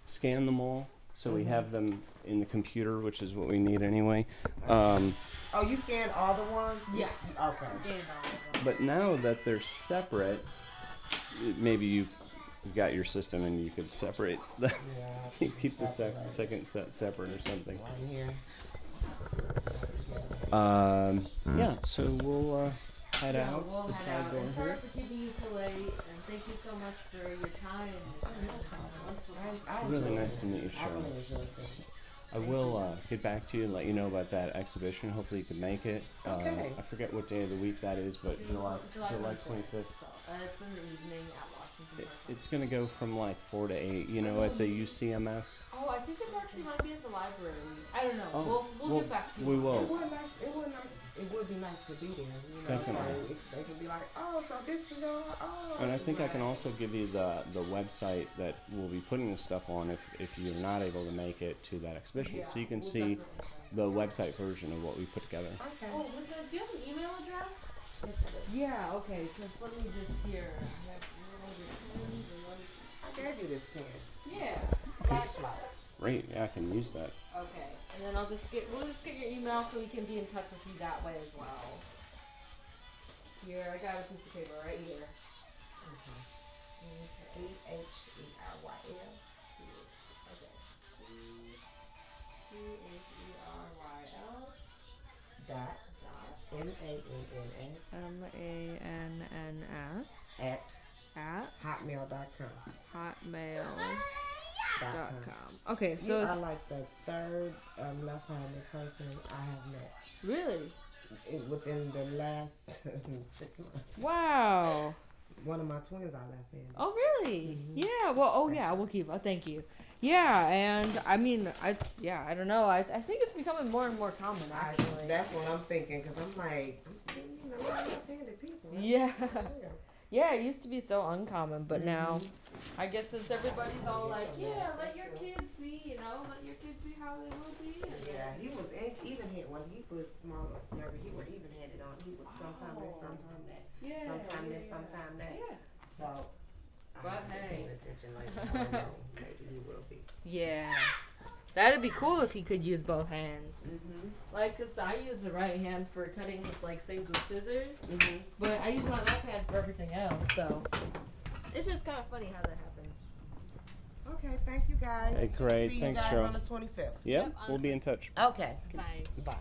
scan them all, so we have them in the computer, which is what we need anyway. Oh, you scanned all the ones? Yes. Okay. Scanned all of them. But now that they're separate, maybe you've got your system and you could separate the Yeah. keep the second set separate or something. Right here. Yeah, so we'll head Yeah, out we'll the head side out. door And sorry here. for keeping you so late, and thank you so much for your time. I Really enjoyed nice it. to meet you, I Cheryl. really enjoyed this. I will get back to you and let you know about that exhibition. Hopefully you can make it. Okay. I forget what day of the week that is, but July 25th. So, it's in the evening at Washington Park. It's going to go from like 4 to 8, you know, at the UCMS. Oh, I think it's actually might be at the library. I don't know. Oh, We'll get back to you. We It will. would nice. It would be nice to be there. You know, Definitely. So they can be like, oh, so this was your. Oh. And I think I can right. also give you the website that we'll be putting this stuff on if you're not able to make it to that exhibition. Yeah, So you can we'll see definitely the website version of what we put together. Okay. Oh, Miss Rose, do you have an email address? Yes, I do. Yeah, okay, just let me just hear. I gave you this pen. Yeah. Flashlight. Great, yeah, I can use that. Okay, and then we'll just get your email so we can be in touch with you that way as well. Here, I got a piece of paper right here. CHERYL. Okay. CHERYL Dot. MANNS at at hotmail.com. hotmail.com. Okay, You so are like the third left-handed person I have met really? within the last 6 months. Wow. One of my twins are left-handed. Oh, really? Yeah. Well, yeah, we'll keep. Thank you. Yeah, and I mean, I don't know. I think it's becoming more and more common, actually. That's what I'm thinking, because I'm like, I'm seeing a lot of left-handed people. Yeah. Yeah. Yeah, it used to be so uncommon, but now, I guess since everybody's all like, yeah, let your kids be, let your kids be how they will be. And Yeah, he was even hit when he was smaller, younger. He would even handed on. He would sometime this, sometime that. Yeah. Sometime this, sometime that. Yeah. So, But I haven't been hey. paying attention lately. I don't know. Maybe he will be. Yeah. That'd be cool if he could use both hands. Like, 'cause I use the right hand for cutting things with scissors, but I use my left hand for everything else, so it's just kind of funny how that happens. Okay, thank you guys. Hey, great. See Thanks, you guys Cheryl. on the 25th. Yeah, Yep, we'll be in touch. Okay. Bye. Bye.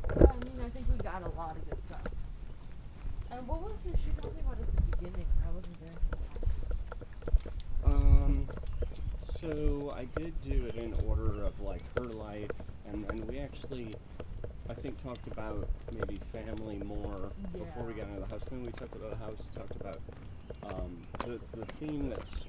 I think we got a lot of good stuff. And And what was it? She told me about it at the beginning. I wasn't there. So I did do it in order of like her life, and then we actually, I think, talked about maybe family more before we got into the house. Then we talked about the house, talked about the theme that's